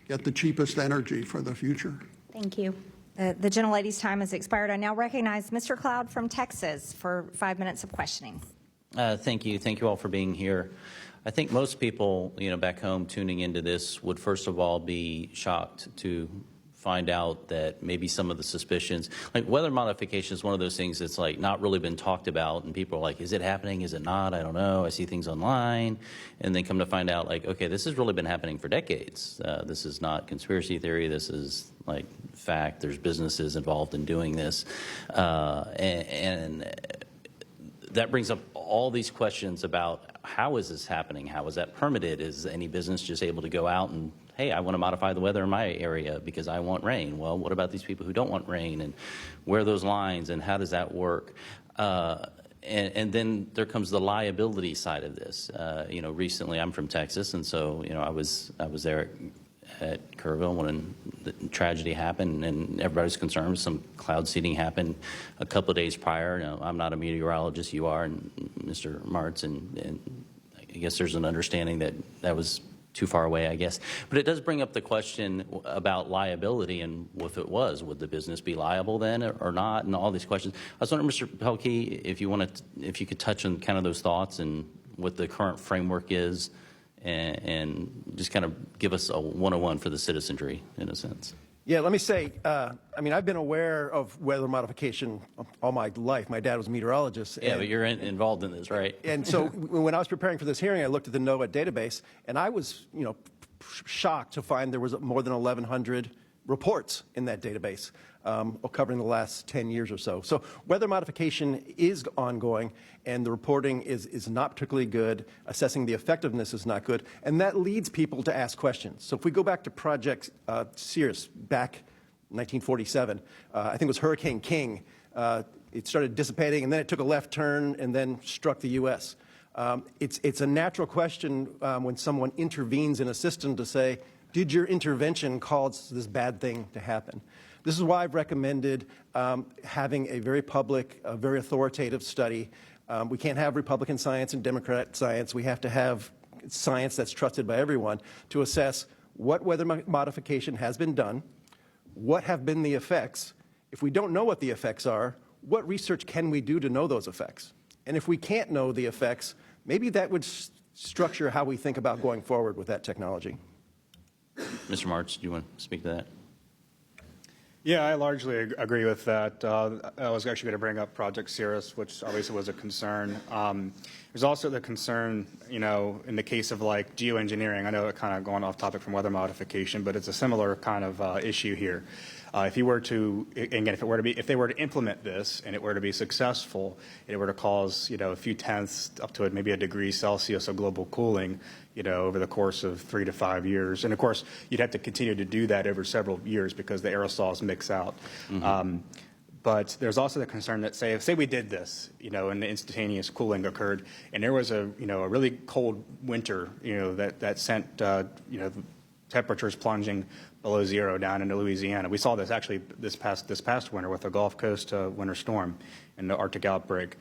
get the cheapest energy for the future. Thank you. The gentlelady's time has expired. I now recognize Mr. Cloud from Texas for 5 minutes of questioning. Thank you. Thank you all for being here. I think most people, back home tuning into this would first of all be shocked to find out that maybe some of the suspicions, like weather modification is one of those things that's like not really been talked about, and people are like, is it happening, is it not, I don't know, I see things online, and then come to find out, like, okay, this has really been happening for decades. This is not conspiracy theory, this is like fact, there's businesses involved in doing this, and that brings up all these questions about how is this happening, how is that permitted, is any business just able to go out and, hey, I want to modify the weather in my area because I want rain. Well, what about these people who don't want rain, and where are those lines, and how does that work? And then there comes the liability side of this. Recently I'm from Texas, and so I was there at Kerrville when the tragedy happened, and everybody's concerned. Some cloud seeding happened a couple of days prior. I'm not a meteorologist, you are, and Mr. Martz, and I guess there's an understanding that that was too far away, I guess. But it does bring up the question about liability, and if it was, would the business be liable then or not, and all these questions. I was wondering, Mr. Pelkey, if you could touch on kind of those thoughts and what the current framework is, and just kind of give us a 101 for the citizenry, in a sense. Yeah, let me say, I've been aware of weather modification all my life. My dad was a meteorologist. Yeah, but you're involved in this, right? And so when I was preparing for this hearing, I looked at the NOAA database, and I was, shocked to find there was more than 1,100 reports in that database covering the last 10 years or so. So weather modification is ongoing, and the reporting is not particularly good. Assessing the effectiveness is not good, and that leads people to ask questions. So if we go back to Project Cirrus back in 1947, I think it was Hurricane King, it started dissipating, and then it took a left turn and then struck the U.S. It's a natural question when someone intervenes in a system to say, did your intervention cause this bad thing to happen? This is why I've recommended having a very public, very authoritative study. We can't have Republican science and Democrat science. We have to have science that's trusted by everyone to assess what weather modification has been done, what have been the effects. If we don't know what the effects are, what research can we do to know those effects? And if we can't know the effects, maybe that would structure how we think about going forward with that technology. Mr. March, do you want to speak to that? Yeah, I largely agree with that. I was actually going to bring up Project Cirrus, which obviously was a concern. There's also the concern, you know, in the case of like geoengineering. I know it kind of going off topic from weather modification, but it's a similar kind of issue here. If you were to, again, if they were to implement this and it were to be successful, it were to cause, you know, a few tenths up to maybe a degree Celsius of global cooling, you know, over the course of 3 to 5 years. And of course, you'd have to continue to do that over several years because the aerosols mix out. Mm-hmm. But there's also the concern that say we did this, you know, and the instantaneous cooling occurred, and there was a really cold winter, you know, that sent, you know, temperatures plunging below zero down into Louisiana. We saw this actually this past winter with the Gulf Coast winter storm and the Arctic outbreak.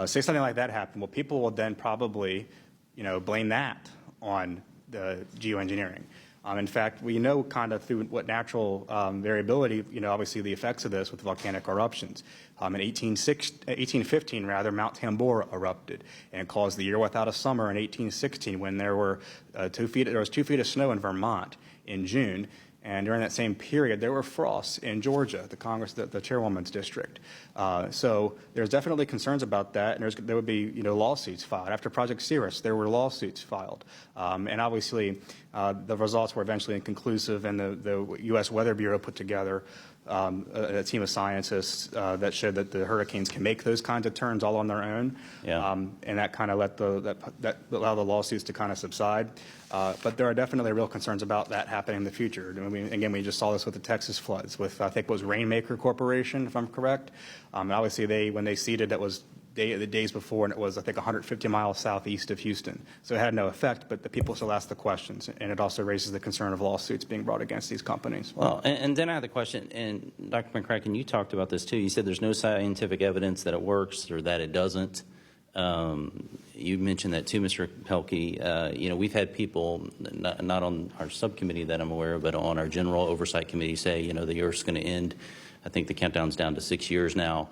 Say something like that happened, well, people will then probably, you know, blame that on the geoengineering. In fact, we know kind of through what natural variability, you know, obviously the effects of this with volcanic eruptions. In 1815, rather, Mount Tambora erupted and caused the year without a summer in 1816 when there was 2 feet of snow in Vermont in June. And during that same period, there were frosts in Georgia, the chairwoman's district. So there's definitely concerns about that, and there would be, you know, lawsuits filed. After Project Cirrus, there were lawsuits filed, and obviously the results were eventually inconclusive. And the U.S. Weather Bureau put together a team of scientists that showed that the hurricanes can make those kinds of turns all on their own, and that kind of allowed the lawsuits to kind of subside. But there are definitely real concerns about that happening in the future. I mean, again, we just saw this with the Texas floods, with I think it was Rainmaker Corporation, if I'm correct. And obviously, when they seeded, that was the days before, and it was I think 150 miles southeast of Houston. So it had no effect, but the people still ask the questions, and it also raises the concern of lawsuits being brought against these companies. Well, and then I have the question, and Dr. McCracken, you talked about this too. You said there's no scientific evidence that it works or that it doesn't. You mentioned that too, Mr. Pelkey. You know, we've had people, not on our subcommittee that I'm aware of, but on our general oversight committee say, you know, the Earth's going to end. I think the countdown's down to 6 years now.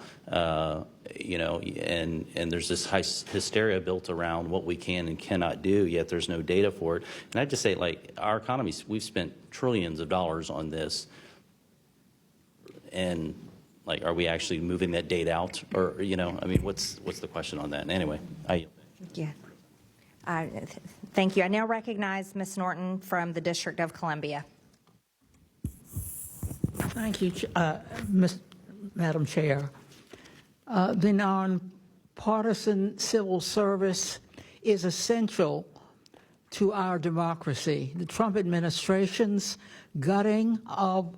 You know, and there's this hysteria built around what we can and cannot do, yet there's no data for it. And I just say, like, our economy, we've spent trillions of dollars on this, and like, are we actually moving that data out? Or, you know, I mean, what's the question on that? And anyway, Yeah. Thank you. I now recognize Ms. Norton from the District of Columbia. Thank you, Madam Chair. The nonpartisan civil service is essential to our democracy. The Trump administration's gutting of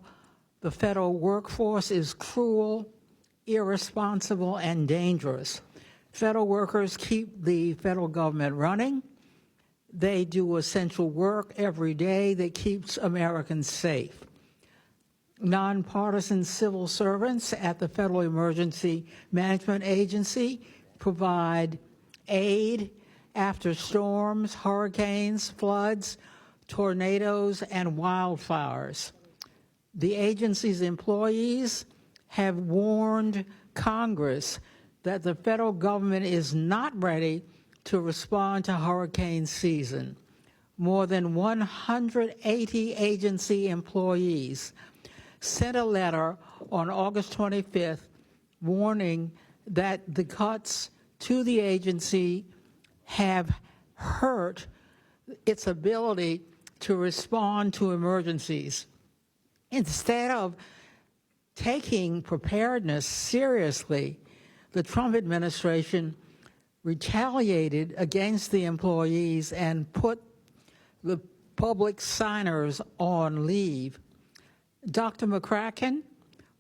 the federal workforce is cruel, irresponsible, and dangerous. Federal workers keep the federal government running. They do essential work every day that keeps Americans safe. Nonpartisan civil servants at the Federal Emergency Management Agency provide aid after storms, hurricanes, floods, tornadoes, and wildfires. The agency's employees have warned Congress that the federal government is not ready to respond to hurricane season. More than 180 agency employees sent a letter on August 25th warning that the cuts to the agency have hurt its ability to respond to emergencies. Instead of taking preparedness seriously, the Trump administration retaliated against the employees and put the public signers on leave. Dr. McCracken,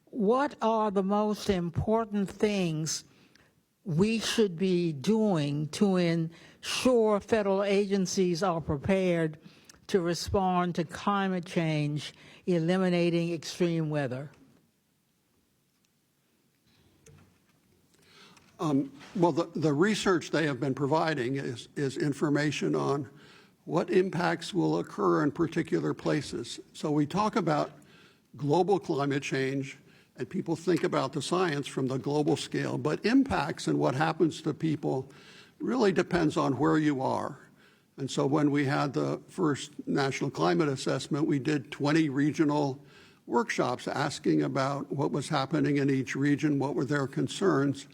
what are the most important things we should be doing to ensure federal agencies are prepared to respond to climate change, eliminating extreme weather? Well, the research they have been providing is information on what impacts will occur in particular places. So we talk about global climate change, and people think about the science from the global scale, but impacts and what happens to people really depends on where you are. And so when we had the first national climate assessment, we did 20 regional workshops asking about what was happening in each region, what were their concerns.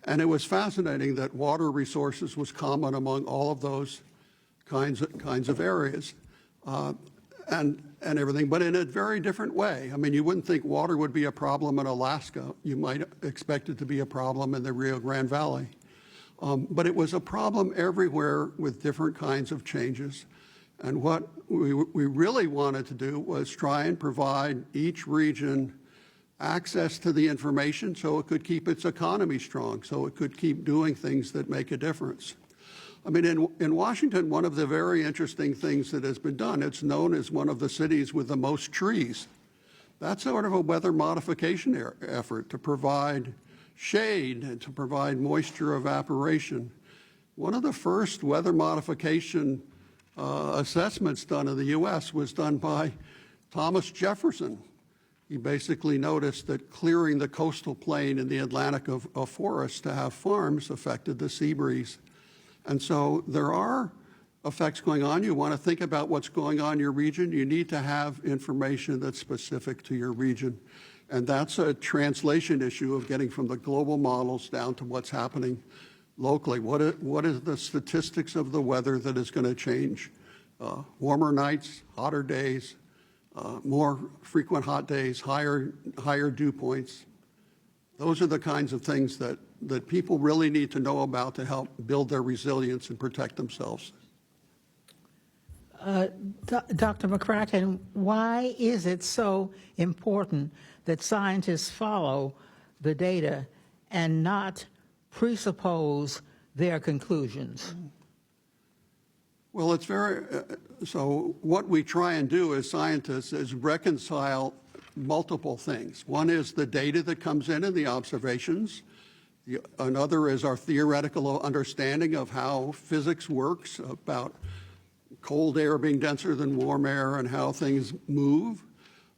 And it was fascinating that water resources was common among all of those kinds of areas and everything, but in a very different way. I mean, you wouldn't think water would be a problem in Alaska. You might expect it to be a problem in the Rio Grande Valley. But it was a problem everywhere with different kinds of changes. And what we really wanted to do was try and provide each region access to the information so it could keep its economy strong, so it could keep doing things that make a difference. I mean, in Washington, one of the very interesting things that has been done, it's known as one of the cities with the most trees. That's sort of a weather modification effort to provide shade and to provide moisture evaporation. One of the first weather modification assessments done in the U.S. was done by Thomas Jefferson. He basically noticed that clearing the coastal plain in the Atlantic of forests to have farms affected the sea breeze. And so there are effects going on. You want to think about what's going on in your region. You need to have information that's specific to your region. And that's a translation issue of getting from the global models down to what's happening locally. What is the statistics of the weather that is going to change? Warmer nights, hotter days, more frequent hot days, higher dew points. Those are the kinds of things that people really need to know about to help build their resilience and protect themselves. Dr. McCracken, why is it so important that scientists follow the data and not presuppose their conclusions? Well, it's so what we try and do as scientists is reconcile multiple things. One is the data that comes in and the observations. Another is our theoretical understanding of how physics works, about cold air being denser than warm air and how things move.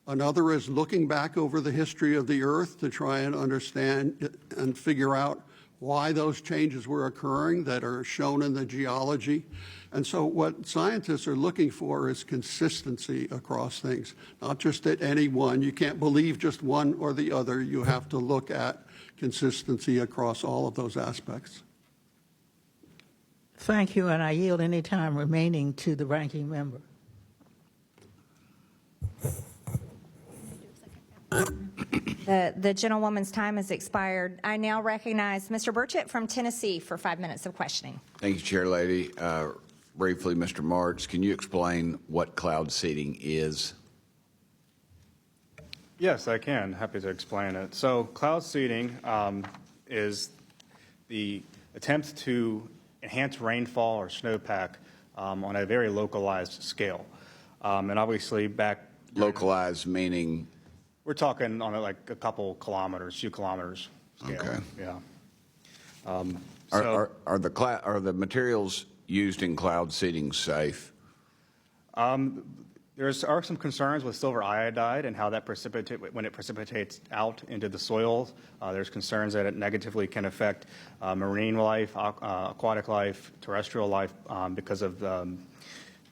Another is looking back over the history of the Earth to try and understand and figure out why those changes were occurring that are shown in the geology. And so what scientists are looking for is consistency across things, not just at any one. You can't believe just one or the other. You have to look at consistency across all of those aspects. Thank you, and I yield any time remaining to the ranking member. The gentlewoman's time has expired. I now recognize Mr. Burchett from Tennessee for 5 minutes of questioning. Thank you, Chair Lady. Briefly, Mr. March, can you explain what cloud seeding is? Yes, I can. Happy to explain it. So cloud seeding is the attempt to enhance rainfall or snowpack on a very localized scale. And obviously Localized meaning? We're talking on like a couple kilometers, few kilometers scale. Okay. Yeah. Are the materials used in cloud seeding safe? There are some concerns with silver iodide and how that when it precipitates out into the soil. There's concerns that it negatively can affect marine life, aquatic life, terrestrial life because of the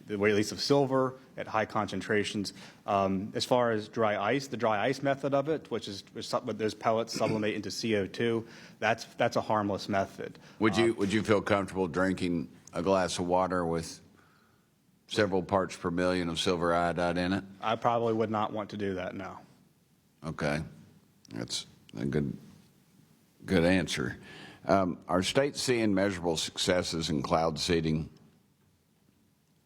release of silver at high concentrations. As far as dry ice, the dry ice method of it, which those pellets sublimate into CO2, that's a harmless method. Would you feel comfortable drinking a glass of water with several parts per million of silver iodide in it? I probably would not want to do that, no. Okay. That's a good answer. Are states seeing measurable successes in cloud seeding?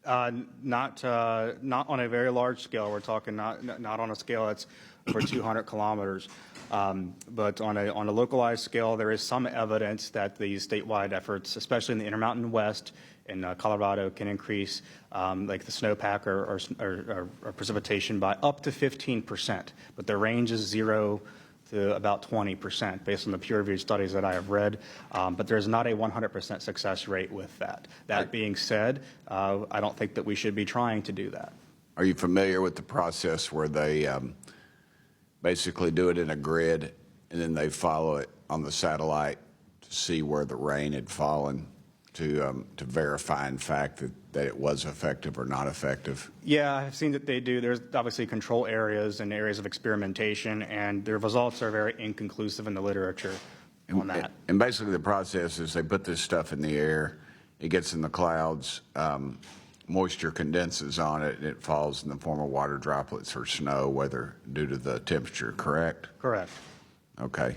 Not on a very large scale. We're talking not on a scale that's over 200 kilometers. But on a localized scale, there is some evidence that these statewide efforts, especially in the Intermountain West in Colorado, can increase like the snowpack or precipitation by up to 15%. But the range is 0 to about 20% based on the peer-reviewed studies that I have read. But there's not a 100% success rate with that. That being said, I don't think that we should be trying to do that. Are you familiar with the process where they basically do it in a grid and then they follow it on the satellite to see where the rain had fallen? to verify, in fact, that it was effective or not effective? Yeah, I've seen that they do. There's obviously control areas and areas of experimentation, and the results are very inconclusive in the literature on that. And basically the process is they put this stuff in the air, it gets in the clouds, moisture condenses on it, and it falls in the form of water droplets or snow, whether due to the temperature, correct? Correct. Okay.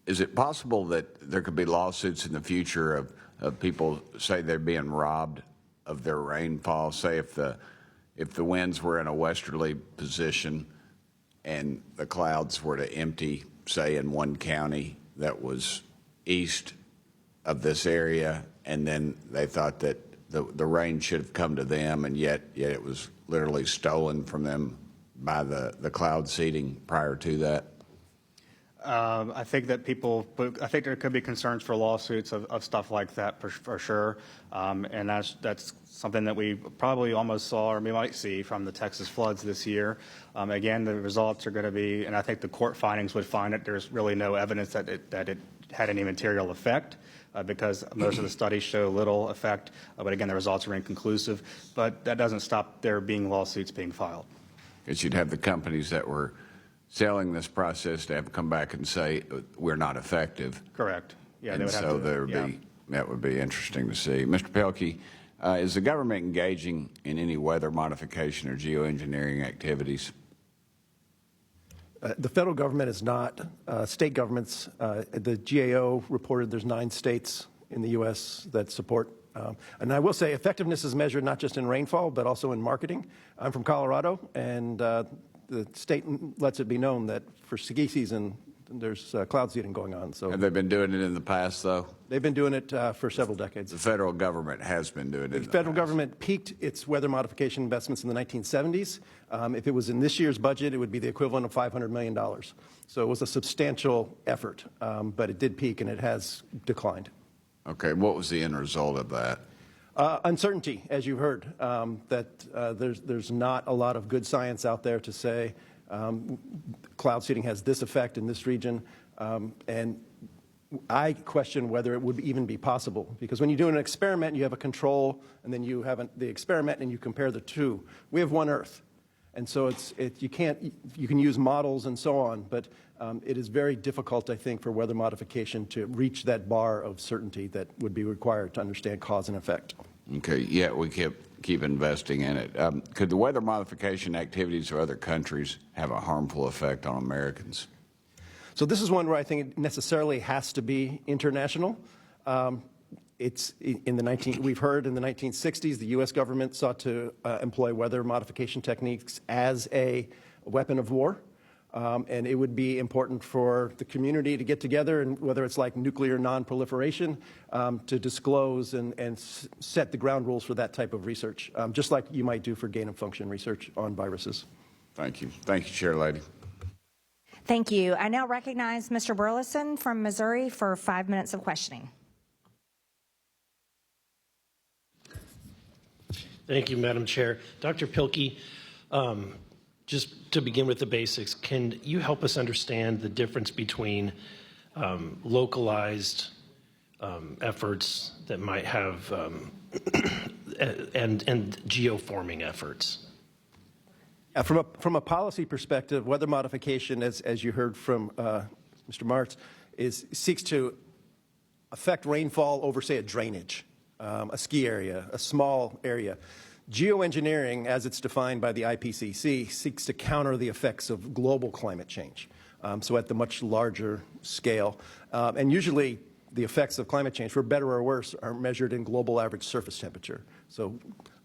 Is it possible that there could be lawsuits in the future of people say they're being robbed of their rainfall? Say if the winds were in a westerly position and the clouds were to empty, say in one county that was east of this area, and then they thought that the rain should have come to them, and yet it was literally stolen from them by the cloud seeding prior to that? I think that I think there could be concerns for lawsuits of stuff like that for sure. And that's something that we probably almost saw, or we might see, from the Texas floods this year. Again, the results are going to be, and I think the court findings would find that there's really no evidence that it had any material effect, because most of the studies show little effect. But again, the results are inconclusive. But that doesn't stop there being lawsuits being filed. Because you'd have the companies that were selling this process to have come back and say we're not effective. Correct. Yeah. And they would have so to, that would be interesting to see. Mr. Pelkey, is the government engaging in any weather modification or geoengineering activities? The federal government is not. State governments, the GAO reported there's 9 states in the U.S. that support. And I will say effectiveness is measured not just in rainfall, but also in marketing. I'm from Colorado, and the state lets it be known that for ski season, there's cloud seeding going on. So have they been doing it in the past, though? They've been doing it for several decades. The federal government has been doing it. The federal government peaked its weather modification investments in the 1970s. If it was in this year's budget, it would be the equivalent of $500 million. So it was a substantial effort, but it did peak and it has declined. Okay, what was the end result of that? Uncertainty, as you heard, that there's not a lot of good science out there to say cloud seeding has this effect in this region, and I question whether it would even be possible, because when you do an experiment, you have a control, and then you have the experiment, and you compare the two. We have one Earth, and so you can use models and so on, but it is very difficult, I think, for weather modification to reach that bar of certainty that would be required to understand cause and effect. Okay, yeah, we keep investing in it. Could the weather modification activities of other countries have a harmful effect on Americans? So this is one where I think it necessarily has to be international. It's we've heard in the 1960s, the U.S. government sought to employ weather modification techniques as a weapon of war. And it would be important for the community to get together, and whether it's like nuclear non-proliferation, to disclose and set the ground rules for that type of research, just like you might do for gain of function research on viruses. Thank you. Thank you, Chair Lady. Thank you. I now recognize Mr. Burleson from Missouri for 5 minutes of questioning. Thank you, Madam Chair. Dr. Pilkey, just to begin with the basics, can you help us understand the difference between localized efforts that might have and geoforming efforts? From a policy perspective, weather modification, as you heard from Mr. Martz, seeks to affect rainfall over, say, a drainage, a ski area, a small area. Geoengineering, as it's defined by the IPCC, seeks to counter the effects of global climate change, so at the much larger scale. And usually the effects of climate change, for better or worse, are measured in global average surface temperature. So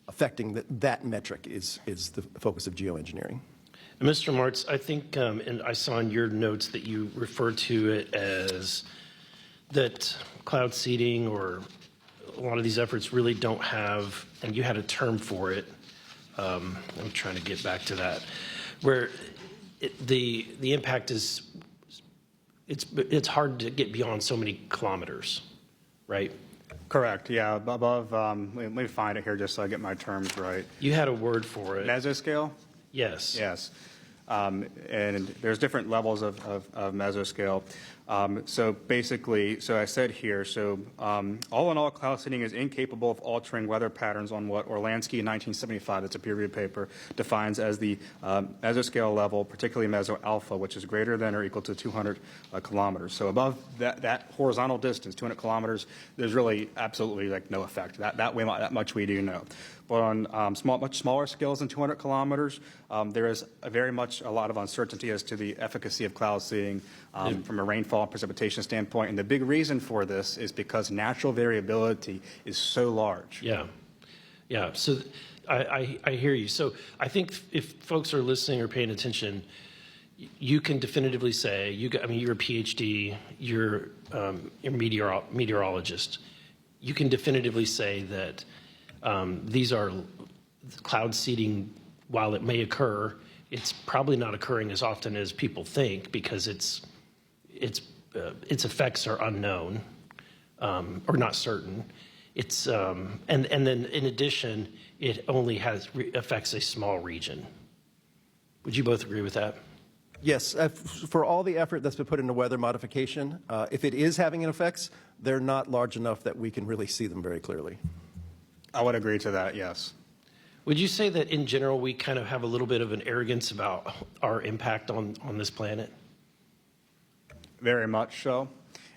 affecting that metric is the focus of geoengineering. Mr. Martz, I think, and I saw in your notes that you referred to it as that cloud seeding or a lot of these efforts really don't have, and you had a term for it. I'm trying to get back to that, where the impact is, it's hard to get beyond so many kilometers, right? Correct. Yeah. Above. Let me find it here just so I get my terms right. You had a word for it. Mesoscale? Yes. Yes. And there's different levels of mesoscale. So basically, so I said here, so all in all, cloud seeding is incapable of altering weather patterns on what Orlansky in 1975, that's a peer-reviewed paper, defines as the mesoscale level, particularly meso-alpha, which is greater than or equal to 200 kilometers. So above that horizontal distance, 200 kilometers, there's really absolutely like no effect. That much we do know. But on much smaller scales than 200 kilometers, there is very much a lot of uncertainty as to the efficacy of cloud seeding from a rainfall and precipitation standpoint. And the big reason for this is because natural variability is so large. Yeah. Yeah. So I hear you. So I think if folks are listening or paying attention, you can definitively say, I mean, you're a PhD, you're a meteorologist. You can definitively say that these are cloud seeding. While it may occur, it's probably not occurring as often as people think because its effects are unknown or not certain. It's and then in addition, it only affects a small region. Would you both agree with that? Yes, for all the effort that's been put into weather modification, if it is having an effects, they're not large enough that we can really see them very clearly. I would agree to that, yes. Would you say that in general we kind of have a little bit of an arrogance about our impact on this planet? Very much so.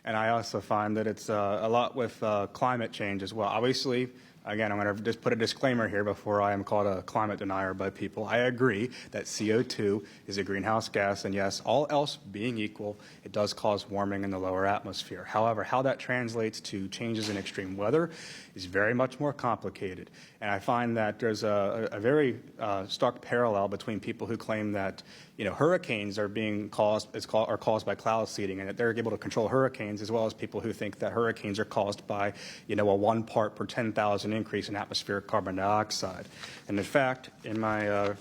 And I also find that it's a lot with climate change as well. Obviously, again, I'm going to just put a disclaimer here before I am called a climate denier by people. I agree that CO2 is a greenhouse gas, and yes, all else being equal, it does cause warming in the lower atmosphere. However, how that translates to changes in extreme weather is very much more complicated. And I find that there's a very stark parallel between people who claim that hurricanes are caused by cloud seeding, and that they're able to control hurricanes, as well as people who think that hurricanes are caused by, a 1 part per 10,000 increase in atmospheric carbon dioxide. And in fact, in my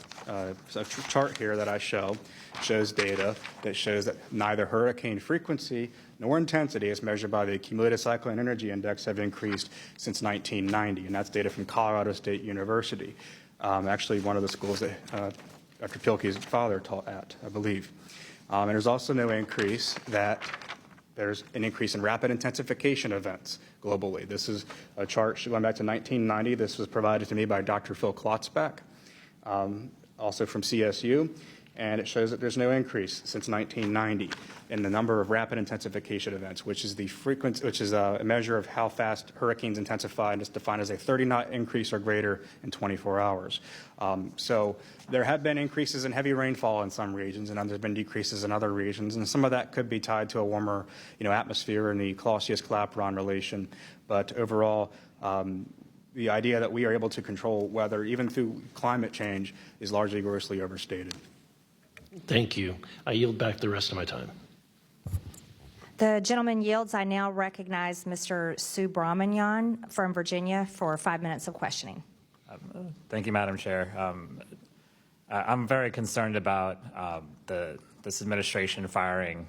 chart here that I shows data that shows that neither hurricane frequency nor intensity, as measured by the Cumulative Cyclone Energy Index, have increased since 1990, and that's data from Colorado State University, actually one of the schools that Dr. Pilkey's father taught at, I believe. And there's also no increase there's an increase in rapid intensification events globally. This is a chart going back to 1990. This was provided to me by Dr. Phil Klotzbach, also from CSU. And it shows that there's no increase since 1990 in the number of rapid intensification events, which is a measure of how fast hurricanes intensify, and it's defined as a 30-knot increase or greater in 24 hours. So there have been increases in heavy rainfall in some regions, and there's been decreases in other regions, and some of that could be tied to a warmer, atmosphere and the Clausius-Clapeyron relation. But overall, the idea that we are able to control weather, even through climate change, is largely grossly overstated. Thank you. I yield back the rest of my time. The gentleman yields. I now recognize Mr. Subramanian from Virginia for 5 minutes of questioning. Thank you, Madam Chair. I'm very concerned about this administration firing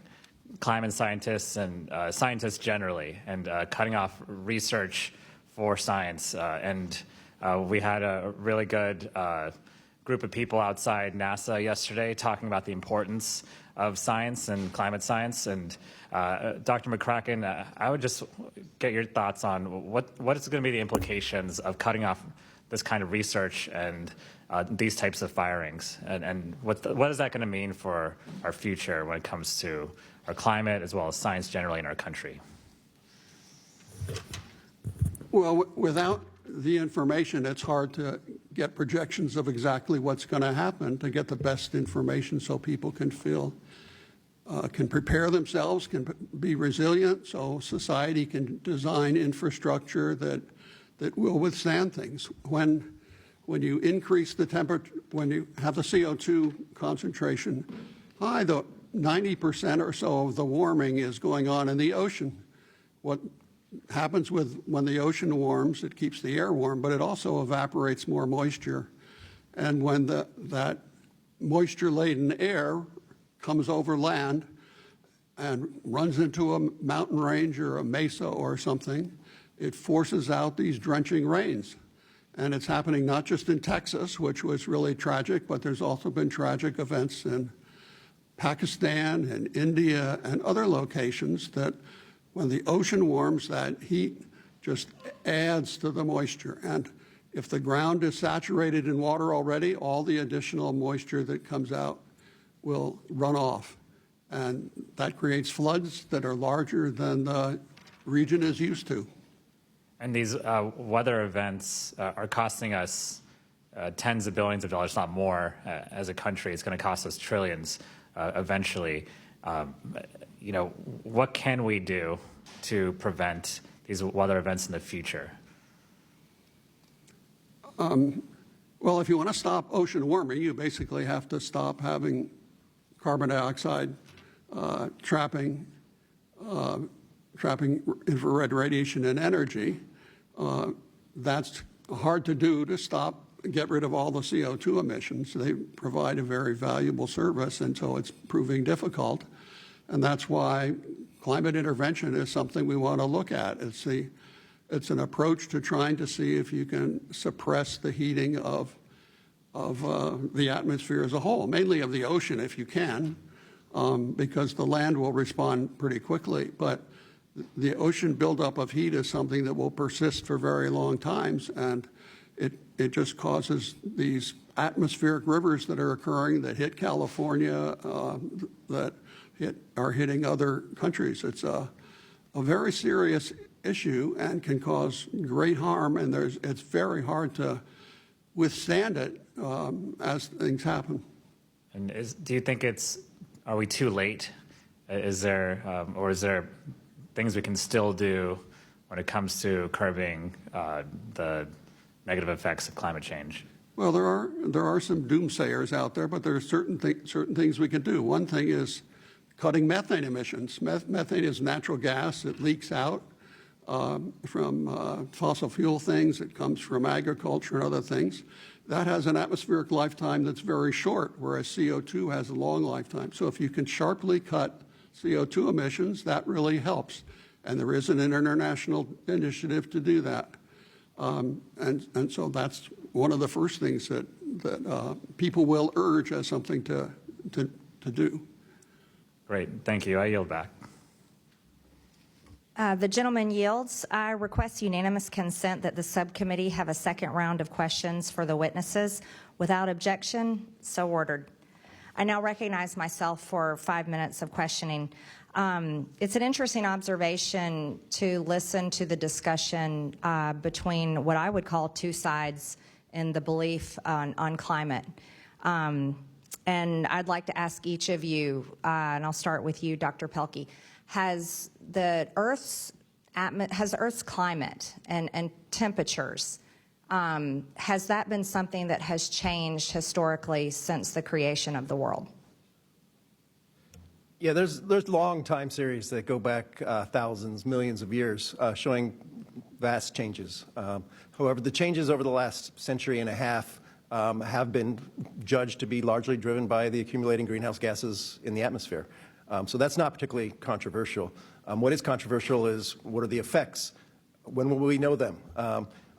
climate scientists and scientists generally, and cutting off research for science. We had a really good group of people outside NASA yesterday talking about the importance of science and climate science. And Dr. McCracken, I would just get your thoughts on what is going to be the implications of cutting off this kind of research and these types of firings, and what is that going to mean for our future when it comes to our climate as well as science generally in our country? Well, without the information, it's hard to get projections of exactly what's going to happen, to get the best information so people can prepare themselves, can be resilient, so society can design infrastructure that will withstand things. When you increase the temperature, when you have the CO2 concentration high, the 90% or so of the warming is going on in the ocean. What happens when the ocean warms, it keeps the air warm, but it also evaporates more moisture. And when that moisture-laden air comes over land and runs into a mountain range or a mesa or something, it forces out these drenching rains. And it's happening not just in Texas, which was really tragic, but there's also been tragic events in Pakistan and India and other locations that when the ocean warms, that heat just adds to the moisture. And if the ground is saturated in water already, all the additional moisture that comes out will run off. And that creates floods that are larger than the region is used to. And these weather events are costing us tens of billions of dollars, not more, as a country. It's going to cost us trillions eventually. You know, what can we do to prevent these weather events in the future? Well, if you want to stop ocean warming, you basically have to stop having carbon dioxide trapping infrared radiation and energy. That's hard to do to get rid of all the CO2 emissions. They provide a very valuable service, and so it's proving difficult. And that's why climate intervention is something we want to look at. It's an approach to trying to see if you can suppress the heating of the atmosphere as a whole, mainly of the ocean if you can, because the land will respond pretty quickly. But the ocean buildup of heat is something that will persist for very long times, and it just causes these atmospheric rivers that are occurring that hit California, that are hitting other countries. It's a very serious issue and can cause great harm, and it's very hard to withstand it as things happen. And do you think are we too late? Is there things we can still do when it comes to curbing the negative effects of climate change? Well, there are some doomsayers out there, but there are certain things we can do. One thing is cutting methane emissions. Methane is natural gas. It leaks out from fossil fuel things. It comes from agriculture and other things. That has an atmospheric lifetime that's very short, whereas CO2 has a long lifetime. So if you can sharply cut CO2 emissions, that really helps. And there is an international initiative to do that. And so that's one of the first things that people will urge as something to do. Great, thank you. I yield back. The gentleman yields. I request unanimous consent that the subcommittee have a second round of questions for the witnesses. Without objection, so ordered. I now recognize myself for 5 minutes of questioning. It's an interesting observation to listen to the discussion between what I would call two sides in the belief on climate. And I'd like to ask each of you, and I'll start with you, Dr. Pelkey, has Earth's climate and temperatures, has that been something that has changed historically since the creation of the world? Yeah, there's long time series that go back thousands, millions of years showing vast changes. However, the changes over the last century and a half have been judged to be largely driven by the accumulating greenhouse gases in the atmosphere. So that's not particularly controversial. What is controversial is what are the effects? When will we know them?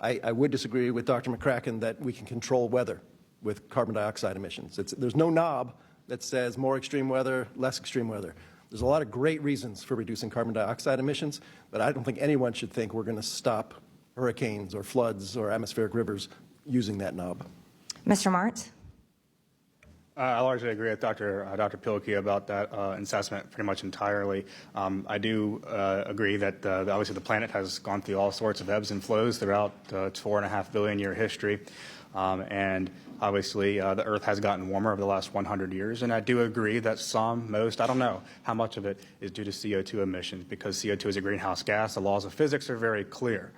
I would disagree with Dr. McCracken that we can control weather with carbon dioxide emissions. There's no knob that says more extreme weather, less extreme weather. There's a lot of great reasons for reducing carbon dioxide emissions, but I don't think anyone should think we're going to stop hurricanes or floods or atmospheric rivers using that knob. Mr. Martz? I largely agree with Dr. Pilkey about that assessment pretty much entirely. I do agree that obviously the planet has gone through all sorts of ebbs and flows throughout the 4.5 billion year history. And obviously the Earth has gotten warmer over the last 100 years. And I do agree that most, I don't know how much of it is due to CO2 emissions, because CO2 is a greenhouse gas. The laws of physics are very clear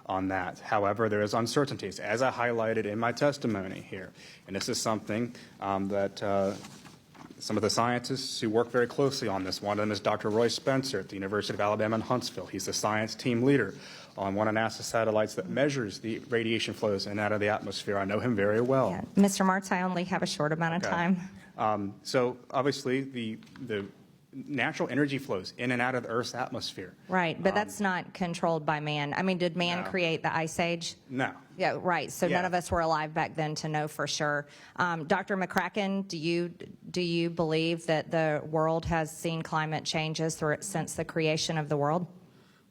on that. However, there is uncertainties, as I highlighted in my testimony here. And this is something that some of the scientists who work very closely on this, one of them is Dr. Roy Spencer at the University of Alabama in Huntsville. He's the science team leader on one of NASA's satellites that measures the radiation flows in and out of the atmosphere. I know him very well. Yeah. Mr. Martz, I only have a short amount of time. So obviously the natural energy flows in and out of the Earth's atmosphere. Right, but that's not controlled by man. I mean, did man create the Ice Age? No. Yeah, right. So none of us were alive back then to know for sure. Dr. McCracken, do you believe that the world has seen climate changes since the creation of the world?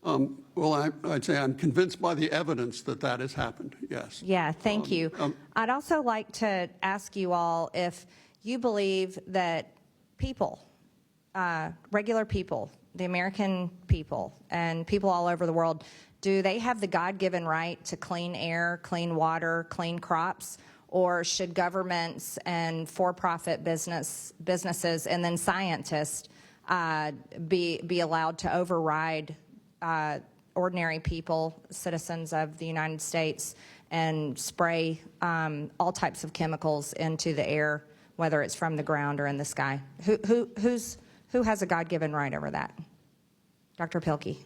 Well, I'd say I'm convinced by the evidence that that has happened, yes. Yeah, thank you. I'd also like to ask you all if you believe that people, regular people, the American people, and people all over the world, do they have the God-given right to clean air, clean water, clean crops? Or should governments and for-profit businesses and then scientists be allowed to override ordinary people, citizens of the United States, and spray all types of chemicals into the air, whether it's from the ground or in the sky? Who has a God-given right over that? Dr. Pilkey.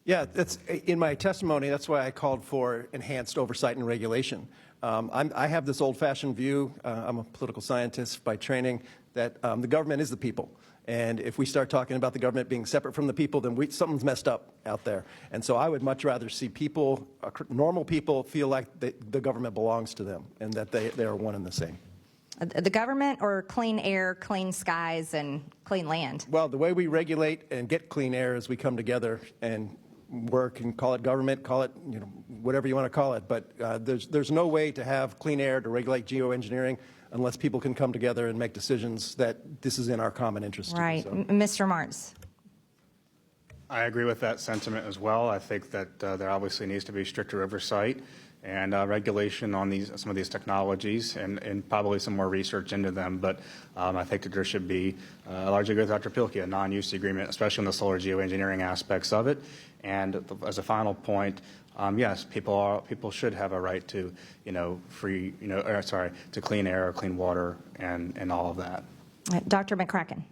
Yeah, that's in my testimony. That's why I called for enhanced oversight and regulation. I have this old-fashioned view. I'm a political scientist by training, that the government is the people. And if we start talking about the government being separate from the people, then something's messed up out there. And so I would much rather see people, normal people, feel like the government belongs to them and that they are one and the same. The government, or clean air, clean skies, and clean land? Well, the way we regulate and get clean air is we come together and work and call it government, call it whatever you want to call it. But there's no way to have clean air to regulate geoengineering unless people can come together and make decisions that this is in our common interest. Right. So. Mr. Martz. I agree with that sentiment as well. I think that there obviously needs to be stricter oversight and regulation on some of these technologies, and probably some more research into them. But I think that there should be, largely with Dr. Pilkey, a non-use agreement, especially on the solar geoengineering aspects of it. And as a final point, yes, people should have a right to, to clean air, clean water, and all of that. Dr. McCracken.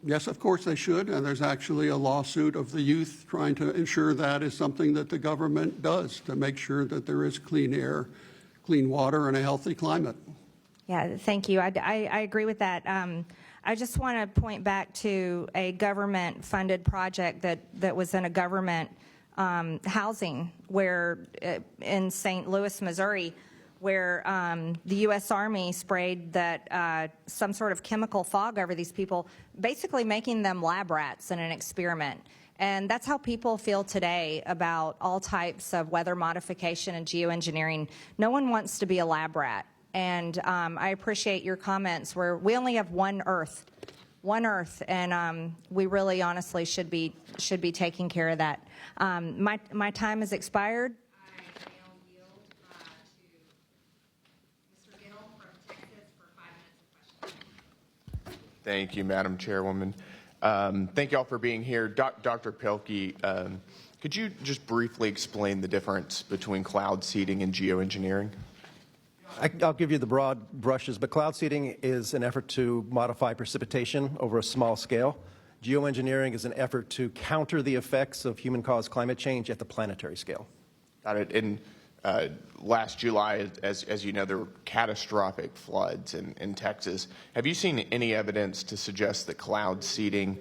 Yes, of course they should, and there's actually a lawsuit of the youth trying to ensure that is something that the government does to make sure that there is clean air, clean water, and a healthy climate. Yeah, thank you. I agree with that. I just want to point back to a government-funded project that was in a government housing where in St. Louis, Missouri, where the U.S. Army sprayed some sort of chemical fog over these people, basically making them lab rats in an experiment. And that's how people feel today about all types of weather modification and geoengineering. No one wants to be a lab rat. And I appreciate your comments where we only have one Earth, and we really honestly should be taking care of that. My time has expired. Thank you, Madam Chairwoman. Thank you all for being here. Dr. Pilkey, could you just briefly explain the difference between cloud seeding and geoengineering? I'll give you the broad brushes, but cloud seeding is an effort to modify precipitation over a small scale. Geoengineering is an effort to counter the effects of human-caused climate change at the planetary scale. Got it. And last July, as you know, there were catastrophic floods in Texas. Have you seen any evidence to suggest that cloud seeding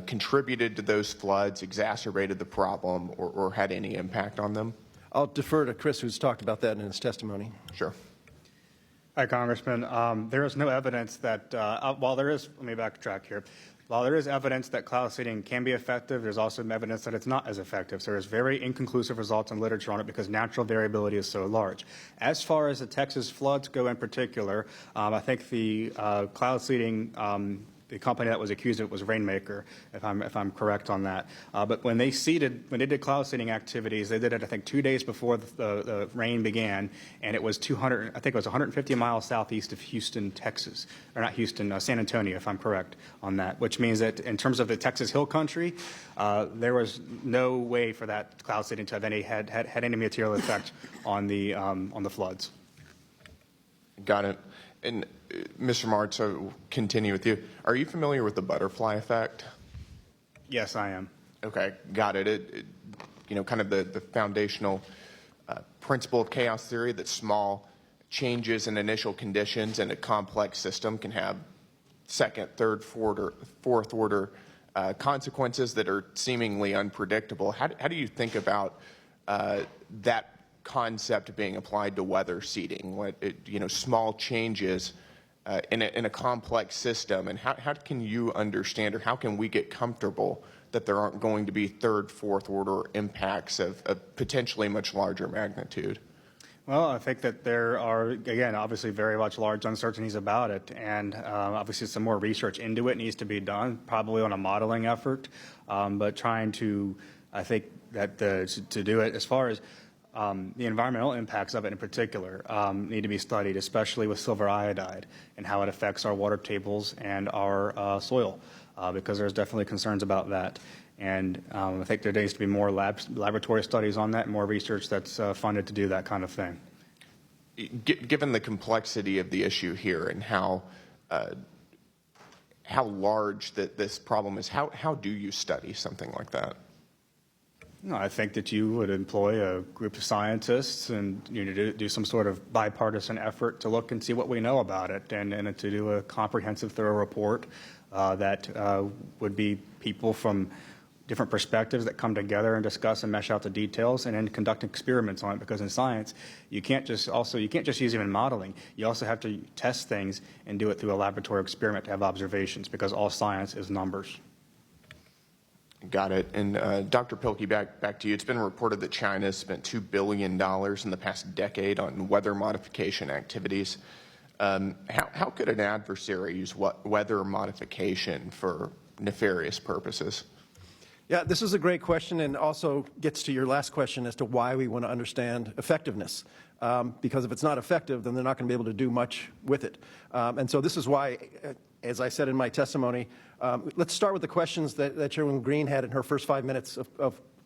contributed to those floods, exacerbated the problem, or had any impact on them? I'll defer to Chris, who's talked about that in his testimony. Sure. Hi, Congressman. There is no evidence that, while there is, let me backtrack here. While there is evidence that cloud seeding can be effective, there's also evidence that it's not as effective. So there's very inconclusive results in literature on it because natural variability is so large. As far as the Texas floods go in particular, I think the cloud seeding, the company that was accused of it was Rainmaker, if I'm correct on that. But when they did cloud seeding activities, they did it, I think, 2 days before the rain began, and it was 150 miles southeast of Houston, Texas, or not Houston, San Antonio, if I'm correct on that. Which means that in terms of the Texas Hill Country, there was no way for that cloud seeding to have had any material effect on the floods. Got it. And Mr. Martz, I'll continue with you. Are you familiar with the butterfly effect? Yes, I am. Okay, got it. Kind of the foundational principle of chaos theory, that small changes in initial conditions in a complex system can have second, third, fourth order consequences that are seemingly unpredictable. How do you think about that concept being applied to weather seeding? Small changes in a complex system, and how can you understand, or how can we get comfortable that there aren't going to be third, fourth order impacts of potentially much larger magnitude? Well, I think that there are, again, obviously very much large uncertainties about it, and obviously some more research into it needs to be done, probably on a modeling effort, but trying to, I think that to do it as far as the environmental impacts of it in particular need to be studied, especially with silver iodide and how it affects our water tables and our soil, because there's definitely concerns about that. And I think there needs to be more laboratory studies on that, and more research that's funded to do that kind of thing. Given the complexity of the issue here and how large this problem is, how do you study something like that? No, I think that you would employ a group of scientists and do some sort of bipartisan effort to look and see what we know about it, and to do a comprehensive, thorough report that would be people from different perspectives that come together and discuss and mesh out the details, and then conduct experiments on it. Because in science, you can't just use even modeling. You also have to test things and do it through a laboratory experiment to have observations, because all science is numbers. Got it. And Dr. Pilkey, back to you. It's been reported that China has spent $2 billion in the past decade on weather modification activities. How could an adversary use weather modification for nefarious purposes? Yeah, this is a great question, and also gets to your last question as to why we want to understand effectiveness. Because if it's not effective, then they're not going to be able to do much with it. And so this is why, as I said in my testimony, let's start with the questions that Chairwoman Green had in her first 5 minutes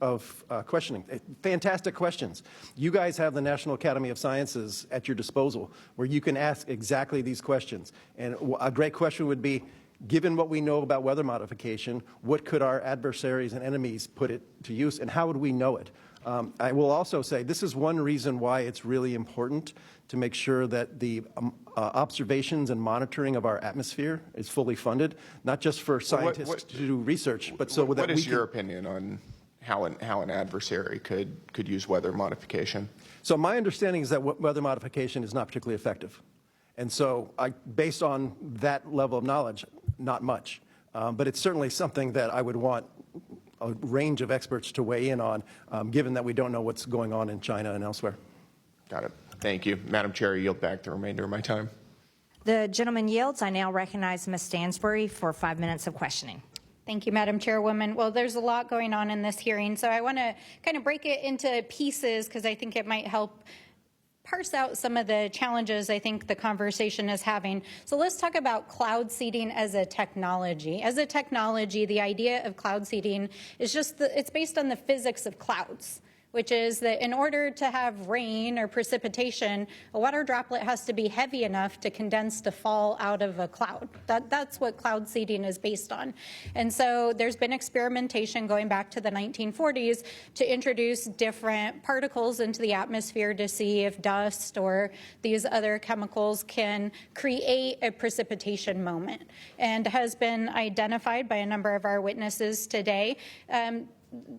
of questioning. Fantastic questions. You guys have the National Academy of Sciences at your disposal, where you can ask exactly these questions. And a great question would be, given what we know about weather modification, what could our adversaries and enemies put it to use, and how would we know it? I will also say this is one reason why it's really important to make sure that the observations and monitoring of our atmosphere is fully funded, not just for scientists to do research, but so that we can... What is your opinion on how an adversary could use weather modification? So my understanding is that weather modification is not particularly effective. And so based on that level of knowledge, not much. But it's certainly something that I would want a range of experts to weigh in on, given that we don't know what's going on in China and elsewhere. Got it. Thank you. Madam Chair, I yield back the remainder of my time. The gentleman yields. I now recognize Ms. Stansbury for 5 minutes of questioning. Thank you, Madam Chairwoman. Well, there's a lot going on in this hearing, so I want to kind of break it into pieces because I think it might help parse out some of the challenges I think the conversation is having. So let's talk about cloud seeding as a technology. As a technology, the idea of cloud seeding is it's based on the physics of clouds, which is that in order to have rain or precipitation, a water droplet has to be heavy enough to condense to fall out of a cloud. That's what cloud seeding is based on. And so there's been experimentation going back to the 1940s to introduce different particles into the atmosphere to see if dust or these other chemicals can create a precipitation moment, and has been identified by a number of our witnesses today.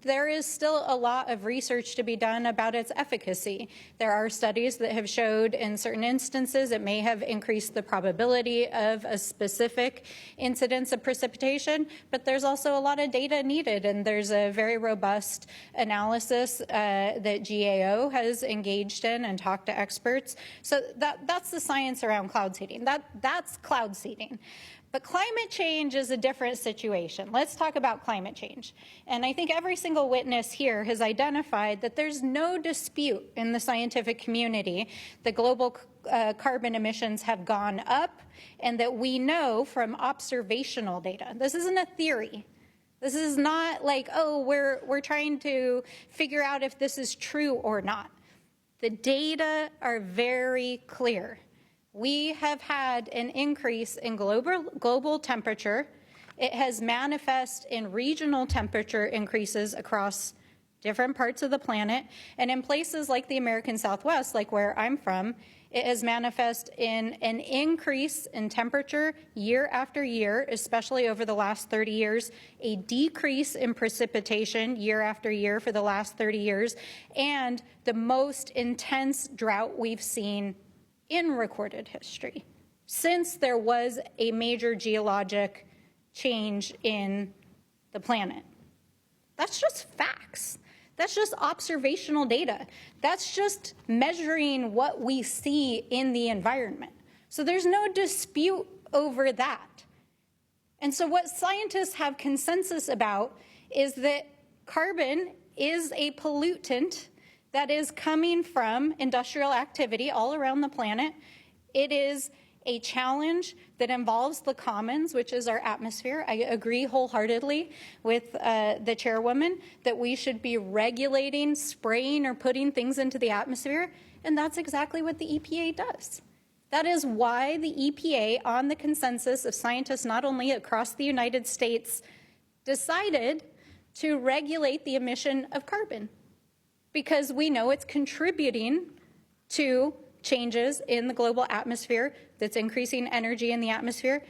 There is still a lot of research to be done about its efficacy. There are studies that have showed in certain instances it may have increased the probability of a specific incidence of precipitation, but there's also a lot of data needed, and there's a very robust analysis that GAO has engaged in and talked to experts. So that's the science around cloud seeding. That's cloud seeding. But climate change is a different situation. Let's talk about climate change. And I think every single witness here has identified that there's no dispute in the scientific community that global carbon emissions have gone up, and that we know from observational data. This isn't a theory. This is not like, oh, we're trying to figure out if this is true or not. The data are very clear. We have had an increase in global temperature. It has manifested in regional temperature increases across different parts of the planet, and in places like the American Southwest, like where I'm from, it has manifested in an increase in temperature year after year, especially over the last 30 years, a decrease in precipitation year after year for the last 30 years, and the most intense drought we've seen in recorded history since there was a major geologic change in the planet. That's just facts. That's just observational data. That's just measuring what we see in the environment. So there's no dispute over that. And so what scientists have consensus about is that carbon is a pollutant that is coming from industrial activity all around the planet. It is a challenge that involves the commons, which is our atmosphere. I agree wholeheartedly with the chairwoman that we should be regulating, spraying, or putting things into the atmosphere, and that's exactly what the EPA does. That is why the EPA, on the consensus of scientists not only across the United States, decided to regulate the emission of carbon, because we know it's contributing to changes in the global atmosphere, that's increasing energy in the atmosphere,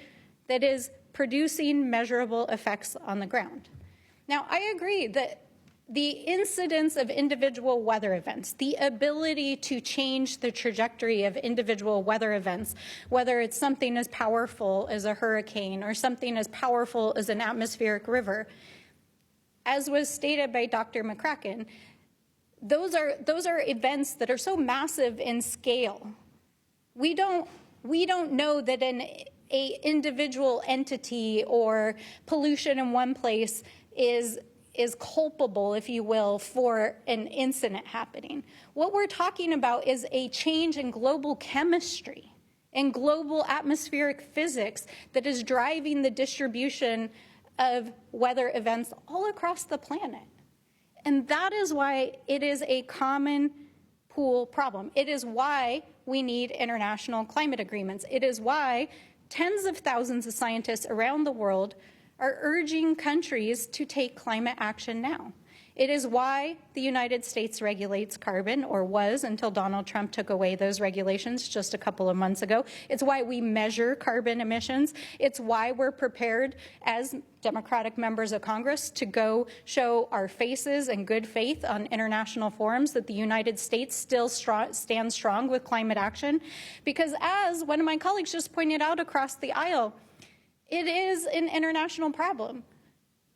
that is producing measurable effects on the ground. Now, I agree that the incidence of individual weather events, the ability to change the trajectory of individual weather events, whether it's something as powerful as a hurricane or something as powerful as an atmospheric river, as was stated by Dr. McCracken, those are events that are so massive in scale. We don't know that an individual entity or pollution in one place is culpable, if you will, for an incident happening. What we're talking about is a change in global chemistry and global atmospheric physics that is driving the distribution of weather events all across the planet. And that is why it is a common pool problem. It is why we need international climate agreements. It is why tens of thousands of scientists around the world are urging countries to take climate action now. It is why the United States regulates carbon, or was until Donald Trump took away those regulations just a couple of months ago. It's why we measure carbon emissions. It's why we're prepared as Democratic members of Congress to go show our faces in good faith on international forums that the United States still stands strong with climate action. Because as one of my colleagues just pointed out across the aisle, it is an international problem.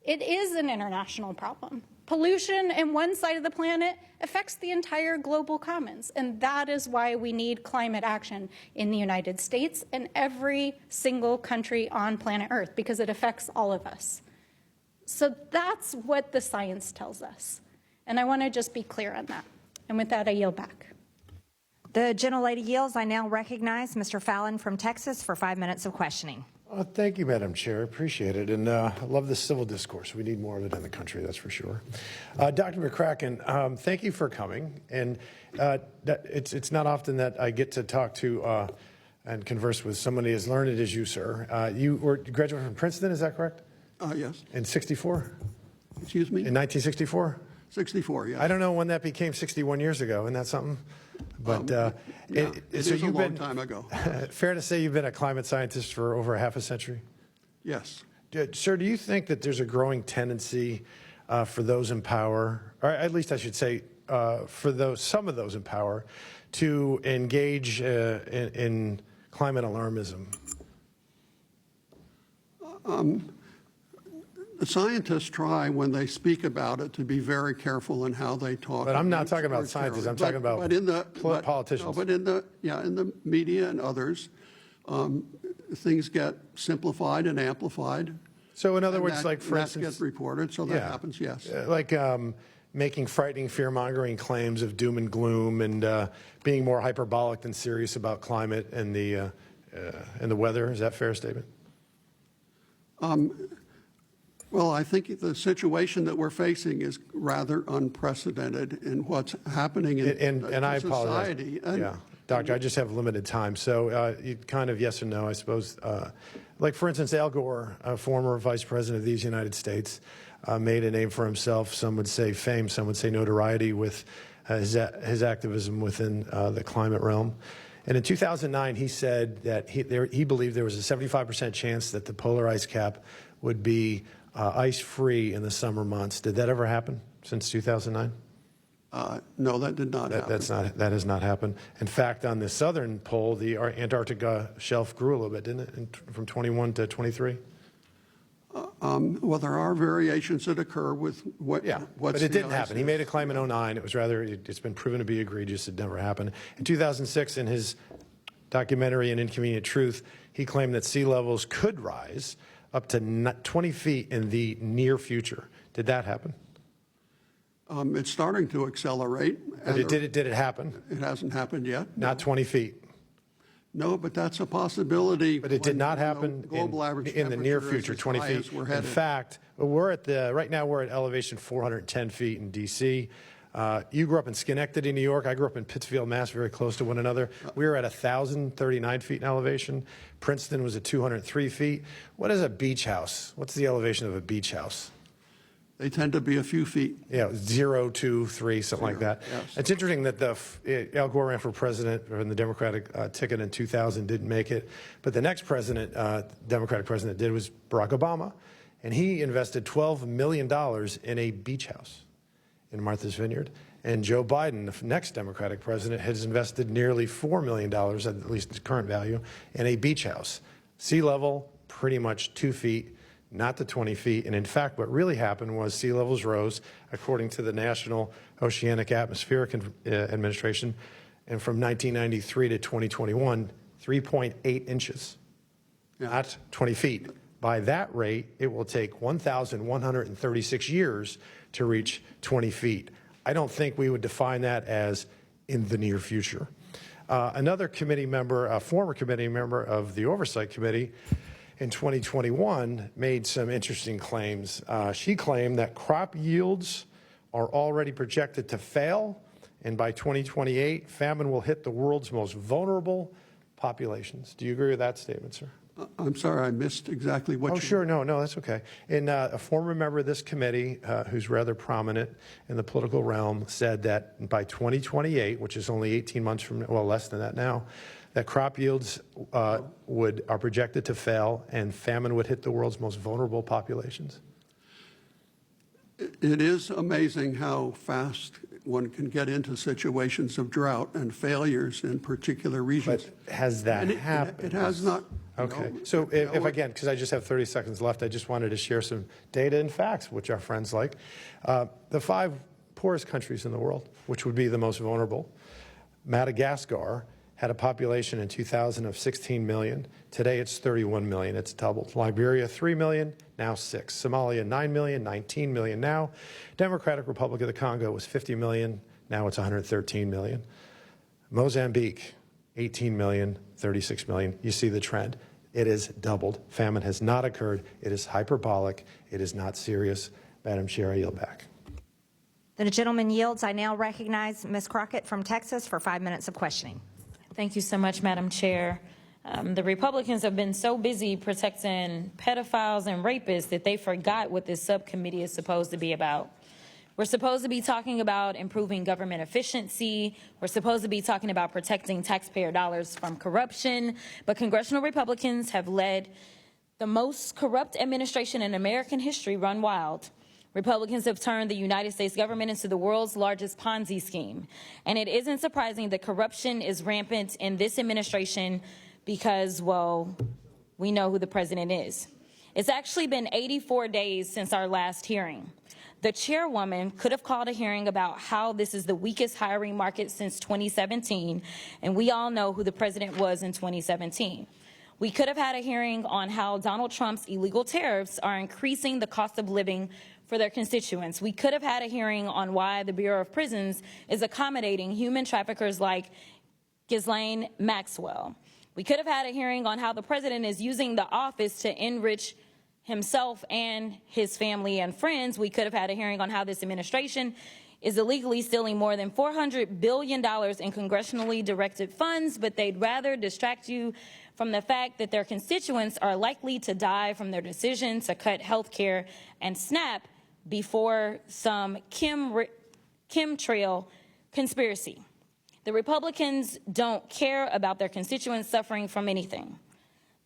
It is an international problem. Pollution in one side of the planet affects the entire global commons, and that is why we need climate action in the United States and every single country on planet Earth, because it affects all of us. So that's what the science tells us, and I want to just be clear on that. And with that, I yield back. The gentlelady yields. I now recognize Mr. Fallon from Texas for 5 minutes of questioning. Thank you, Madam Chair. Appreciate it. And I love this civil discourse. We need more of it in the country, that's for sure. Dr. McCracken, thank you for coming. And it's not often that I get to talk to and converse with somebody as learned as you, sir. You graduated from Princeton, is that correct? Yes. In 64? Excuse me? In 1964? 64, yes. I don't know when that became 61 years ago. Isn't that something? But it is a long time ago. Fair to say you've been a climate scientist for over half a century? Yes. Sir, do you think that there's a growing tendency for those in power, or at least I should say for some of those in power, to engage in climate alarmism? The scientists try, when they speak about it, to be very careful in how they talk. But I'm not talking about scientists. I'm talking about politicians. No, but in the media and others, things get simplified and amplified. So in other words, like for that instance, gets reported. So that happens. Yes. Like making frightening, fear-mongering claims of doom and gloom, and being more hyperbolic than serious about climate and the weather. Is that a fair statement? Well, I think the situation that we're facing is rather unprecedented in what's happening in I society. Apologize. Yeah, Doctor, I just have limited time. So you kind of yes or no, I suppose. Like, for instance, Al Gore, a former vice president of these United States, made a name for himself. Some would say fame, some would say notoriety with his activism within the climate realm. And in 2009, he said that he believed there was a 75% chance that the polar ice cap would be ice-free in the summer months. Did that ever happen since 2009? No, that did not happen. That has not happened. In fact, on the southern pole, the Antarctica shelf grew a little bit, didn't it, from 21 to 23? Well, there are variations that occur with what's but it didn't happen. He made a claim in 2009. It was it's been proven to be egregious. It never happened. In 2006, in his documentary An Inconvenient Truth, he claimed that sea levels could rise up to 20 feet in the near future. Did that happen? It's starting to accelerate. Did it happen? It hasn't happened yet. Not 20 feet. No, but that's a possibility. But it did not happen in the near future, 20 feet. In fact, right now we're at elevation 410 feet in D.C. You grew up in Schenectady, New York. I grew up in Pittsfield, Mass., very close to one another. We were at 1,039 feet in elevation. Princeton was at 203 feet. What is a beach house? What's the elevation of a beach house? They tend to be a few feet. Yeah, 0, 2, 3, something like that. Yes. It's interesting that Al Gore ran for president in the Democratic ticket in 2000, didn't make it. But the next president, Democratic president, did was Barack Obama. And he invested $12 million in a beach house in Martha's Vineyard. And Joe Biden, the next Democratic president, has invested nearly $4 million, at least its current value, in a beach house. Sea level, pretty much 2 feet. Not to 20 feet. And in fact, what really happened was sea levels rose, according to the National Oceanic Atmospheric Administration, and from 1993 to 2021, 3.8 inches, not 20 feet. By that rate, it will take 1,136 years to reach 20 feet. I don't think we would define that as in the near future. Another committee member, a former committee member of the Oversight Committee, in 2021 made some interesting claims. She claimed that crop yields are already projected to fail, and by 2028, famine will hit the world's most vulnerable populations. Do you agree with that statement, sir? I'm sorry, I missed exactly what you... Sure, no, that's okay. And a former member of this committee, who's rather prominent in the political realm, said that by 2028, which is only 18 months from, well, less than that now, that crop yields are projected to fail and famine would hit the world's most vulnerable populations. It is amazing how fast one can get into situations of drought and failures in particular regions. But has that happened? It has not. Okay. So if again, because I just have 30 seconds left, I just wanted to share some data and facts, which our friends like. The 5 poorest countries in the world, which would be the most vulnerable. Madagascar had a population in 2000 of 16 million. Today it's 31 million. It's doubled. Liberia, 3 million, now 6. Somalia, 9 million, 19 million now. Democratic Republic of the Congo was 50 million. Now it's 113 million. Mozambique, 18 million, 36 million. You see the trend. It is doubled. Famine has not occurred. It is hyperbolic. It is not serious. Madam Chair, I yield back. The gentleman yields. I now recognize Ms. Crockett from Texas for 5 minutes of questioning. Thank you so much, Madam Chair. The Republicans have been so busy protecting pedophiles and rapists that they forgot what this subcommittee is supposed to be about. We're supposed to be talking about improving government efficiency. We're supposed to be talking about protecting taxpayer dollars from corruption. But congressional Republicans have led the most corrupt administration in American history run wild. Republicans have turned the United States government into the world's largest Ponzi scheme. And it isn't surprising that corruption is rampant in this administration because, well, we know who the president is. It's actually been 84 days since our last hearing. The chairwoman could have called a hearing about how this is the weakest hiring market since 2017, and we all know who the president was in 2017. We could have had a hearing on how Donald Trump's illegal tariffs are increasing the cost of living for their constituents. We could have had a hearing on why the Bureau of Prisons is accommodating human traffickers like Ghislaine Maxwell. We could have had a hearing on how the president is using the office to enrich himself and his family and friends. We could have had a hearing on how this administration is illegally stealing more than $400 billion in congressionally directed funds, but they'd rather distract you from the fact that their constituents are likely to die from their decision to cut health care and SNAP before some chemtrail conspiracy. The Republicans don't care about their constituents suffering from anything.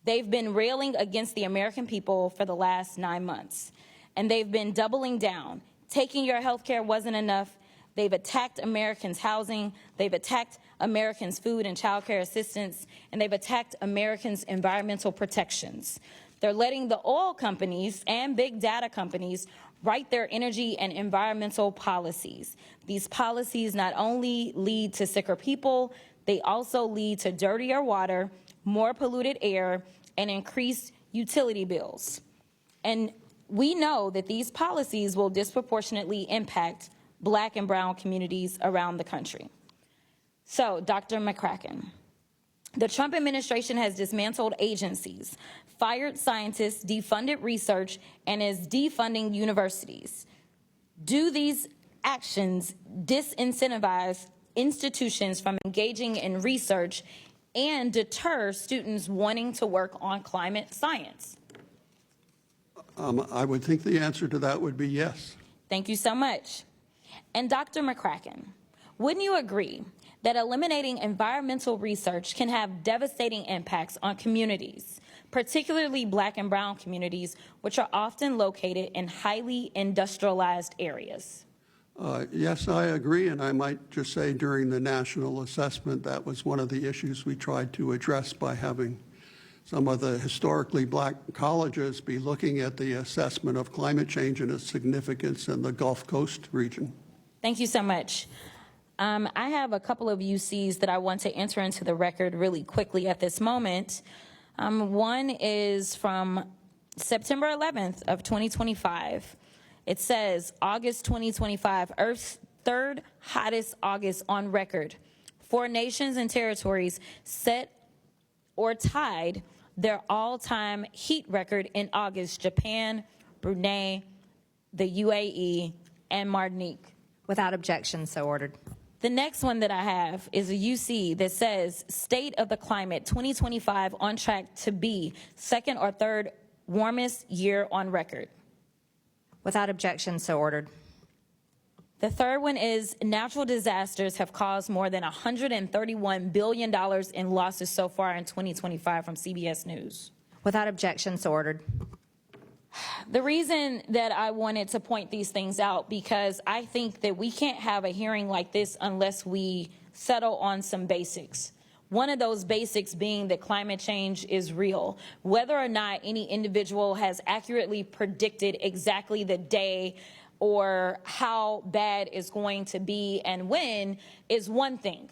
They've been railing against the American people for the last 9 months, and they've been doubling down. Taking your health care wasn't enough. They've attacked Americans' housing, they've attacked Americans' food and child care assistance, and they've attacked Americans' environmental protections. They're letting the oil companies and big data companies write their energy and environmental policies. These policies not only lead to sicker people, they also lead to dirtier water, more polluted air, and increased utility bills. And we know that these policies will disproportionately impact Black and brown communities around the country. So, Dr. McCracken, the Trump administration has dismantled agencies, fired scientists, defunded research, and is defunding universities. Do these actions disincentivize institutions from engaging in research and deter students wanting to work on climate science? I would think the answer to that would be yes. Thank you so much. And Dr. McCracken, wouldn't you agree that eliminating environmental research can have devastating impacts on communities, particularly Black and brown communities, which are often located in highly industrialized areas? Yes, I agree, and I might just say during the national assessment, that was one of the issues we tried to address by having some of the historically Black colleges be looking at the assessment of climate change and its significance in the Gulf Coast region. Thank you so much. I have a couple of UCs that I want to enter into the record really quickly at this moment. One is from September 11th of 2025. It says, August 2025, Earth's third hottest August on record. 4 nations and territories set or tied their all-time heat record in August: Japan, Brunei, the UAE, and Martinique. Without objection, so ordered. The next one that I have is a UC that says State of the Climate 2025 on track to be second or third warmest year on record. Without objection, so ordered. The third one is natural disasters have caused more than $131 billion in losses so far in 2025 from CBS News. Without objection, so ordered. The reason that I wanted to point these things out, because I think that we can't have a hearing like this unless we settle on some basics. One of those basics being that climate change is real. Whether or not any individual has accurately predicted exactly the day or how bad it's going to be and when is one thing.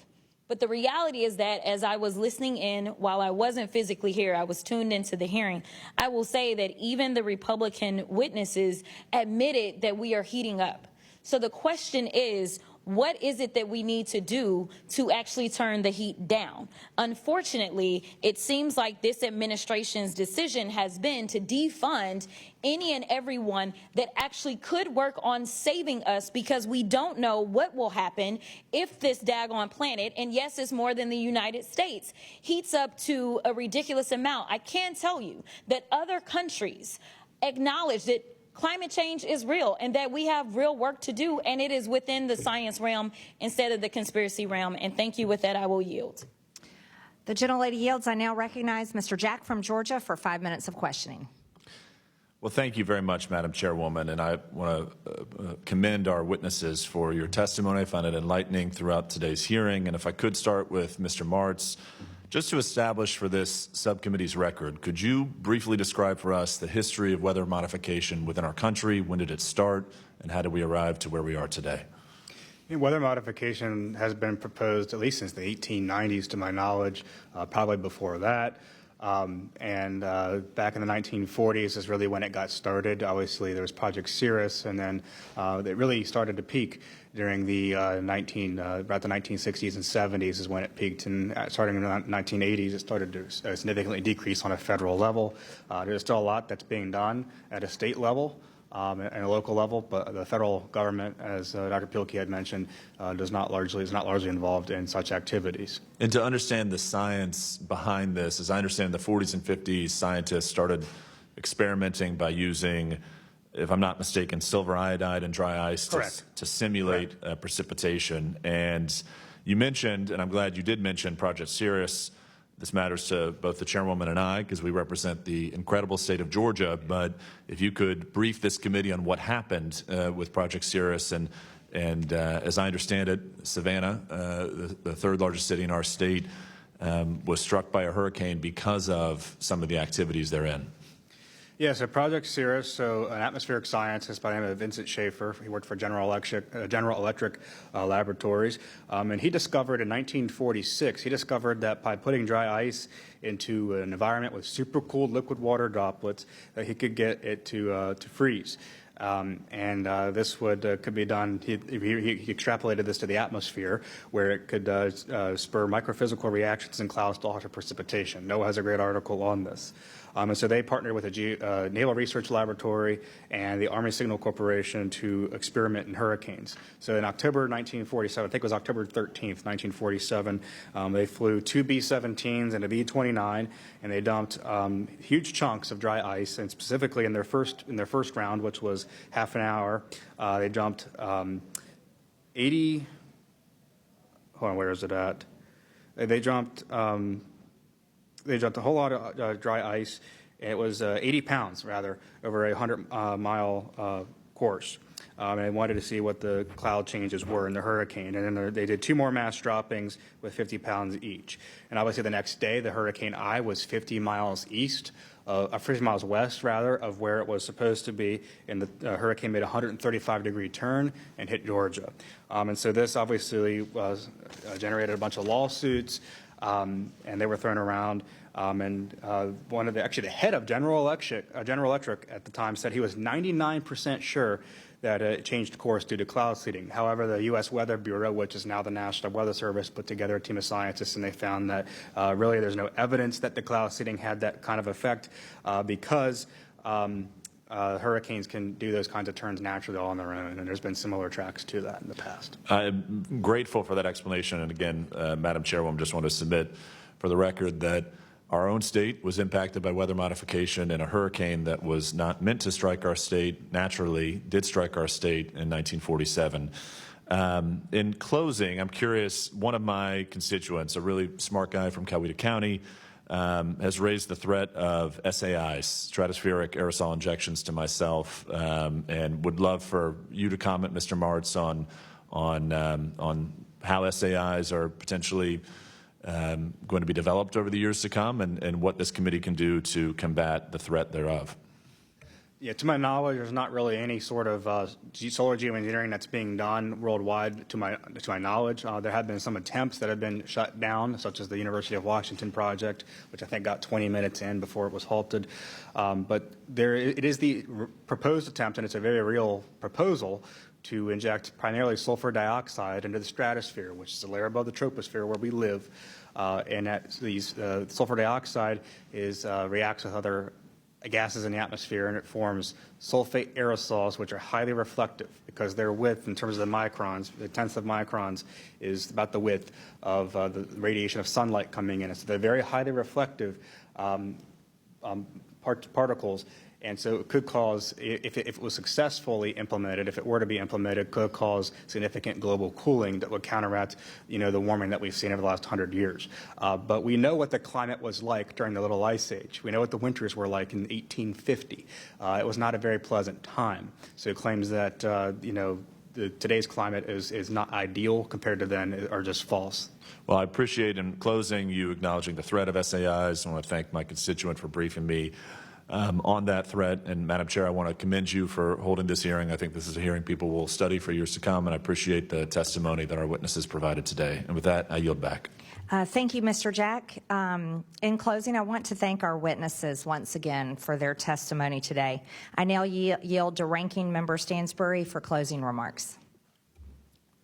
But the reality is that as I was listening in, while I wasn't physically here, I was tuned into the hearing, I will say that even the Republican witnesses admitted that we are heating up. So the question is, what is it that we need to do to actually turn the heat down? Unfortunately, it seems like this administration's decision has been to defund any and everyone that actually could work on saving us, because we don't know what will happen if this daggone planet, and yes, it's more than the United States, heats up to a ridiculous amount. I can tell you that other countries acknowledge that climate change is real and that we have real work to do, and it is within the science realm instead of the conspiracy realm. And thank you. With that, I will yield. The gentlelady yields. I now recognize Mr. Jack from Georgia for 5 minutes of questioning. Well, thank you very much, Madam Chairwoman, and I want to commend our witnesses for your testimony. I found it enlightening throughout today's hearing, and if I could start with Mr. Martz, just to establish for this subcommittee's record, could you briefly describe for us the history of weather modification within our country? When did it start, and how did we arrive to where we are today? Weather modification has been proposed at least since the 1890s, to my knowledge, probably before that. Back in the 1940s is really when it got started. Obviously, there was Project Cirrus, and then it really started to peak during the about the 1960s and 70s is when it peaked, and starting in the 1980s, it started to significantly decrease on a federal level. There's still a lot that's being done at a state level. at a local level, but the federal government, as Dr. Pilkey had mentioned, is not largely involved in such activities. And to understand the science behind this, as I understand, in the 40s and 50s, scientists started experimenting by using, if I'm not mistaken, silver iodide and dry ice to simulate precipitation. And you mentioned, and I'm glad you did mention, Project Cirrus. This matters to both the chairwoman and I because we represent the incredible state of Georgia. But if you could brief this committee on what happened with Project Cirrus, and as I understand it, Savannah, the third largest city in our state, was struck by a hurricane because of some of the activities therein. Yeah, so Project Cirrus, so an atmospheric scientist by the name of Vincent Schaefer. He worked for General Electric Laboratories, and he discovered in 1946, he discovered that by putting dry ice into an environment with supercooled liquid water droplets, that he could get it to freeze. This could be done. He extrapolated this to the atmosphere, where it could spur microphysical reactions in clouds to alter precipitation. NOAA has a great article on this. And so they partnered with a Naval Research Laboratory and the Army Signal Corporation to experiment in hurricanes. So in October 1947, I think it was October 13th, 1947, they flew 2 B-17s and a B-29, and they dumped huge chunks of dry ice. And specifically in their first round, which was half an hour, they dumped 80. Hold on, where is it at? They dumped a whole lot of dry ice. It was 80 pounds, rather, over a 100-mile course. And they wanted to see what the cloud changes were in the hurricane. And then they did 2 more mass droppings with 50 pounds each. And obviously the next day, the Hurricane I was 50 miles west, rather, of where it was supposed to be. And the hurricane made a 135-degree turn and hit Georgia. And so this obviously generated a bunch of lawsuits. And they were thrown around. Actually the head of General Electric at the time said he was 99% sure that it changed course due to cloud seeding. However, the U.S. Weather Bureau, which is now the National Weather Service, put together a team of scientists, and they found that really there's no evidence that the cloud seeding had that kind of effect because hurricanes can do those kinds of turns naturally all on their own, and there's been similar tracks to that in the past. I'm grateful for that explanation. And again, Madam Chairwoman, just want to submit for the record that our own state was impacted by weather modification, and a hurricane that was not meant to strike our state naturally did strike our state in 1947. In closing, I'm curious, one of my constituents, a really smart guy from Coweta County, has raised the threat of SAIs, stratospheric aerosol injections, to myself, and would love for you to comment, Mr. Martz, on how SAIs are potentially going to be developed over the years to come, and what this committee can do to combat the threat thereof. Yeah, to my knowledge, there's not really any sort of solar geoengineering that's being done worldwide. To my knowledge, there have been some attempts that have been shut down, such as the University of Washington project, which I think got 20 minutes in before it was halted. But it is the proposed attempt, and it's a very real proposal, to inject primarily sulfur dioxide into the stratosphere, which is a layer above the troposphere where we live. And sulfur dioxide reacts with other gases in the atmosphere, and it forms sulfate aerosols, which are highly reflective because their width, in terms of the microns, the tenths of microns, is about the width of the radiation of sunlight coming in. So they're very highly reflective particles. And so it could cause, if it was successfully implemented, if it were to be implemented, could cause significant global cooling that would counteract, the warming that we've seen over the last 100 years. But we know what the climate was like during the Little Ice Age. We know what the winters were like in 1850. It was not a very pleasant time. So claims that, today's climate is not ideal compared to then are just false. Well, I appreciate, in closing, you acknowledging the threat of SAIs. I want to thank my constituent for briefing me on that threat. And Madam Chair, I want to commend you for holding this hearing. I think this is a hearing people will study for years to come, and I appreciate the testimony that our witnesses provided today. And with that, I yield back. Thank you, Mr. Jack. In closing, I want to thank our witnesses once again for their testimony today. I now yield to Ranking Member Stansbury for closing remarks.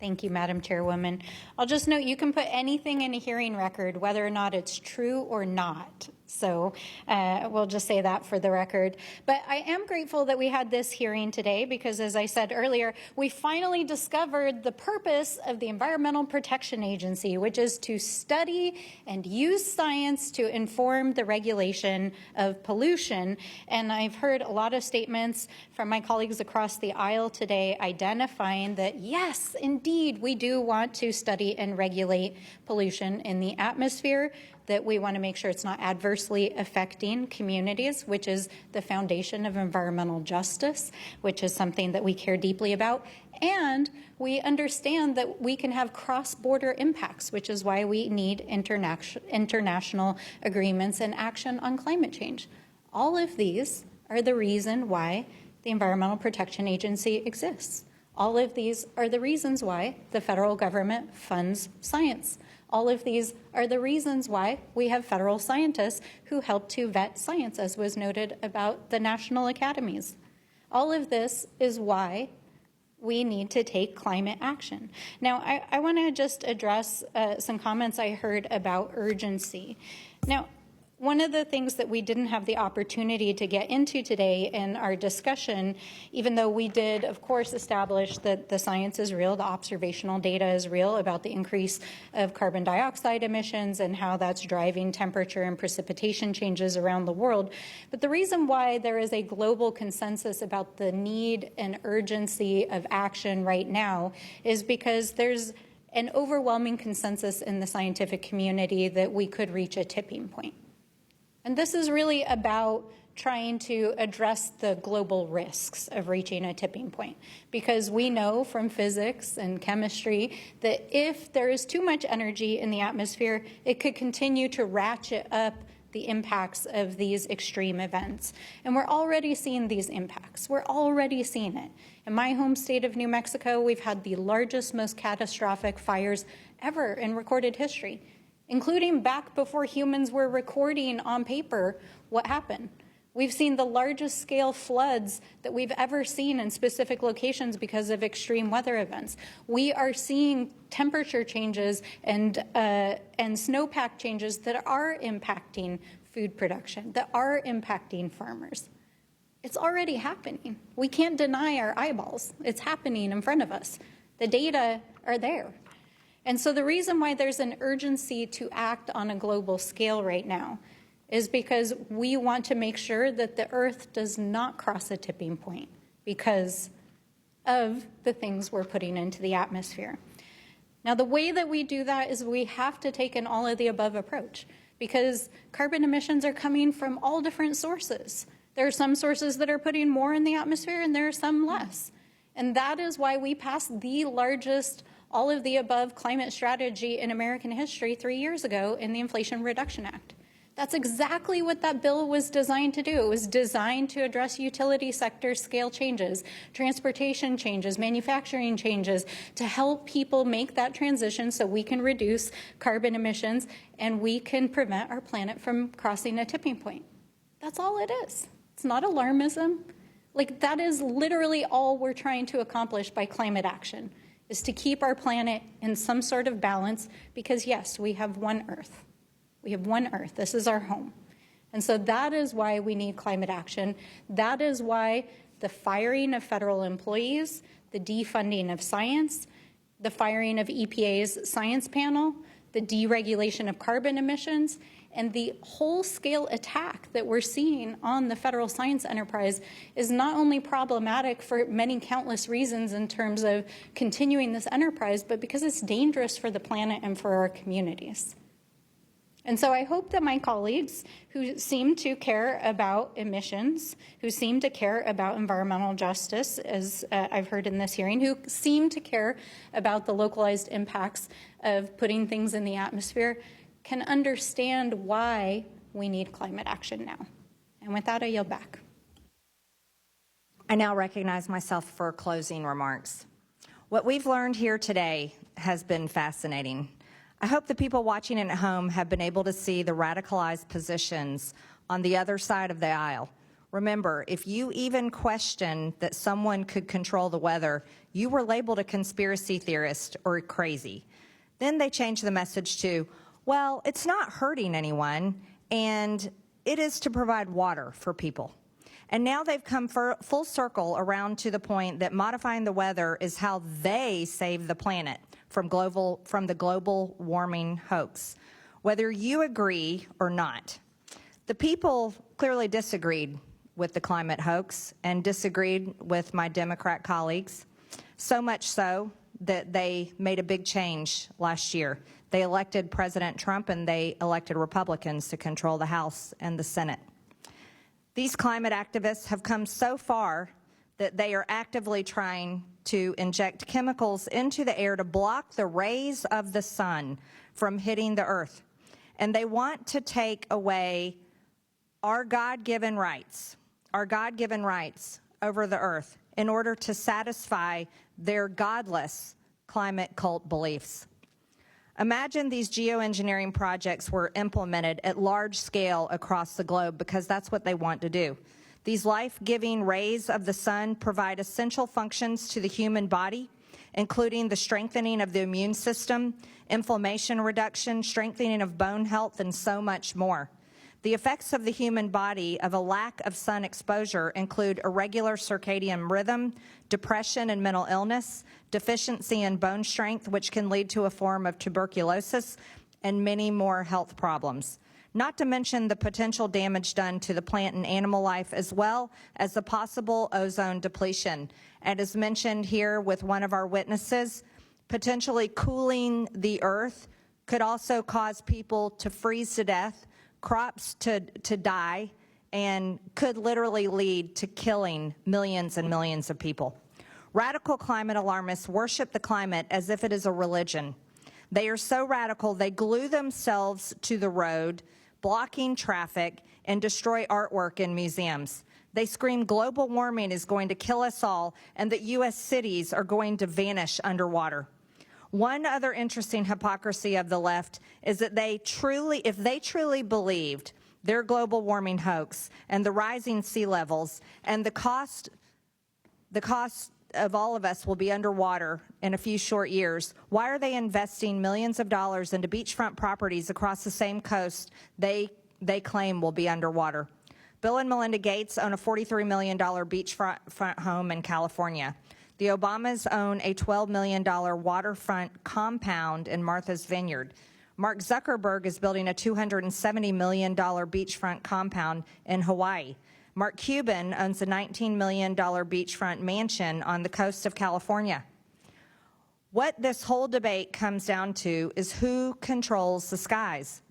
Thank you, Madam Chairwoman. I'll just note you can put anything in a hearing record, whether or not it's true or not. So we'll just say that for the record. But I am grateful that we had this hearing today because, as I said earlier, we finally discovered the purpose of the Environmental Protection Agency, which is to study and use science to inform the regulation of pollution. And I've heard a lot of statements from my colleagues across the aisle today identifying that, yes, indeed, we do want to study and regulate pollution in the atmosphere, that we want to make sure it's not adversely affecting communities, which is the foundation of environmental justice, which is something that we care deeply about. And we understand that we can have cross-border impacts, which is why we need international agreements and action on climate change. All of these are the reason why the Environmental Protection Agency exists. All of these are the reasons why the federal government funds science. All of these are the reasons why we have federal scientists who help to vet science, as was noted about the national academies. All of this is why we need to take climate action. Now, I want to just address some comments I heard about urgency. Now, one of the things that we didn't have the opportunity to get into today in our discussion, even though we did, of course, establish that the science is real, the observational data is real about the increase of carbon dioxide emissions and how that's driving temperature and precipitation changes around the world. But the reason why there is a global consensus about the need and urgency of action right now is because there's an overwhelming consensus in the scientific community that we could reach a tipping point. And this is really about trying to address the global risks of reaching a tipping point, because we know from physics and chemistry that if there is too much energy in the atmosphere, it could continue to ratchet up the impacts of these extreme events. And we're already seeing these impacts. We're already seeing it. In my home state of New Mexico, we've had the largest, most catastrophic fires ever in recorded history, including back before humans were recording on paper what happened. We've seen the largest scale floods that we've ever seen in specific locations because of extreme weather events. We are seeing temperature changes and snowpack changes that are impacting food production, that are impacting farmers. It's already happening. We can't deny our eyeballs. It's happening in front of us. The data are there. And so the reason why there's an urgency to act on a global scale right now is because we want to make sure that the Earth does not cross a tipping point because of the things we're putting into the atmosphere. Now, the way that we do that is we have to take an all-of-the-above approach because carbon emissions are coming from all different sources. There are some sources that are putting more in the atmosphere and there are some less. And that is why we passed the largest all-of-the-above climate strategy in American history 3 years ago in the Inflation Reduction Act. That's exactly what that bill was designed to do. It was designed to address utility sector scale changes, transportation changes, manufacturing changes, to help people make that transition so we can reduce carbon emissions and we can prevent our planet from crossing a tipping point. That's all it is. It's not alarmism. Like, that is literally all we're trying to accomplish by climate action, is to keep our planet in some sort of balance because, yes, we have one Earth. We have one Earth. This is our home. And so that is why we need climate action. That is why the firing of federal employees, the defunding of science, the firing of EPA's science panel, the deregulation of carbon emissions, and the whole-scale attack that we're seeing on the federal science enterprise is not only problematic for many countless reasons in terms of continuing this enterprise, but because it's dangerous for the planet and for our communities. And so I hope that my colleagues who seem to care about emissions, who seem to care about environmental justice, as I've heard in this hearing, who seem to care about the localized impacts of putting things in the atmosphere, can understand why we need climate action now. And with that, I yield back. I now recognize myself for closing remarks. What we've learned here today has been fascinating. I hope the people watching at home have been able to see the radicalized positions on the other side of the aisle. Remember, if you even question that someone could control the weather, you were labeled a conspiracy theorist or crazy. Then they changed the message to, well, it's not hurting anyone, and it is to provide water for people. And now they've come full circle around to the point that modifying the weather is how they save the planet from the global warming hoax, whether you agree or not. The people clearly disagreed with the climate hoax and disagreed with my Democrat colleagues, so much so that they made a big change last year. They elected President Trump and they elected Republicans to control the House and the Senate. These climate activists have come so far that they are actively trying to inject chemicals into the air to block the rays of the sun from hitting the earth. And they want to take away our God-given rights over the earth in order to satisfy their godless climate cult beliefs. Imagine these geoengineering projects were implemented at large scale across the globe, because that's what they want to do. These life-giving rays of the sun provide essential functions to the human body, including the strengthening of the immune system, inflammation reduction, strengthening of bone health, and so much more. The effects of the human body of a lack of sun exposure include irregular circadian rhythm, depression and mental illness, deficiency in bone strength, which can lead to a form of tuberculosis, and many more health problems. Not to mention the potential damage done to the plant and animal life, as well as the possible ozone depletion. And as mentioned here with one of our witnesses, potentially cooling the earth could also cause people to freeze to death, crops to die, and could literally lead to killing millions and millions of people. Radical climate alarmists worship the climate as if it is a religion. They are so radical, they glue themselves to the road, blocking traffic, and destroy artwork in museums. They scream global warming is going to kill us all and that U.S. cities are going to vanish underwater. One other interesting hypocrisy of the left is that if they truly believed their global warming hoax and the rising sea levels and the cost of all of us will be underwater in a few short years, why are they investing millions of dollars into beachfront properties across the same coast they claim will be underwater? Bill and Melinda Gates own a $43 million beachfront home in California. The Obamas own a $12 million waterfront compound in Martha's Vineyard. Mark Zuckerberg is building a $270 million beachfront compound in Hawaii. Mark Cuban owns a $19 million beachfront mansion on the coast of California. What this whole debate comes down to is who controls the skies.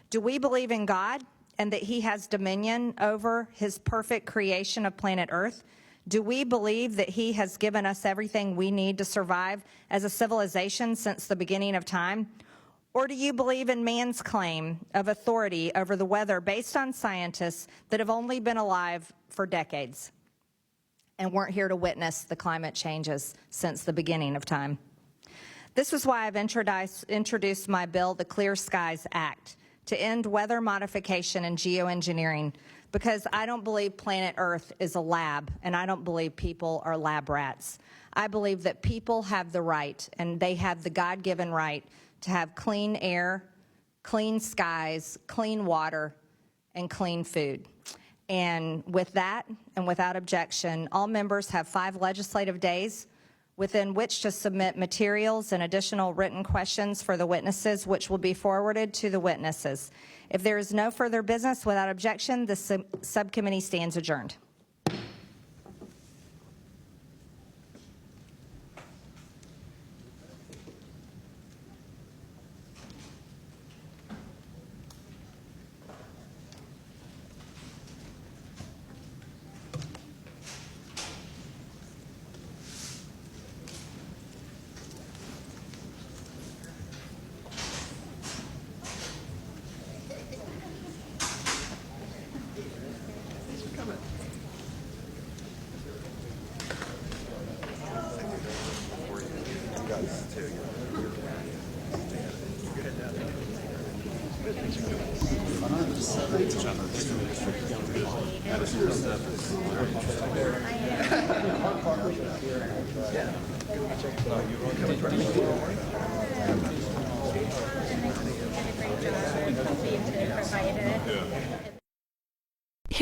Do we believe in God and that He has dominion over His perfect creation of planet Earth? Do we believe that He has given us everything we need to survive as a civilization since the beginning of time? Or do you believe in man's claim of authority over the weather based on scientists that have only been alive for decades and weren't here to witness the climate changes since the beginning of time? This is why I've introduced my bill, the Clear Skies Act, to end weather modification and geoengineering, because I don't believe planet Earth is a lab, and I don't believe people are lab rats. I believe that people have the right, and they have the God-given right, to have clean air, clean skies, clean water, and clean food. And with that, and without objection, all members have 5 legislative days within which to submit materials and additional written questions for the witnesses, which will be forwarded to the witnesses. If there is no further business, without objection, the subcommittee stands adjourned. Yeah. provided.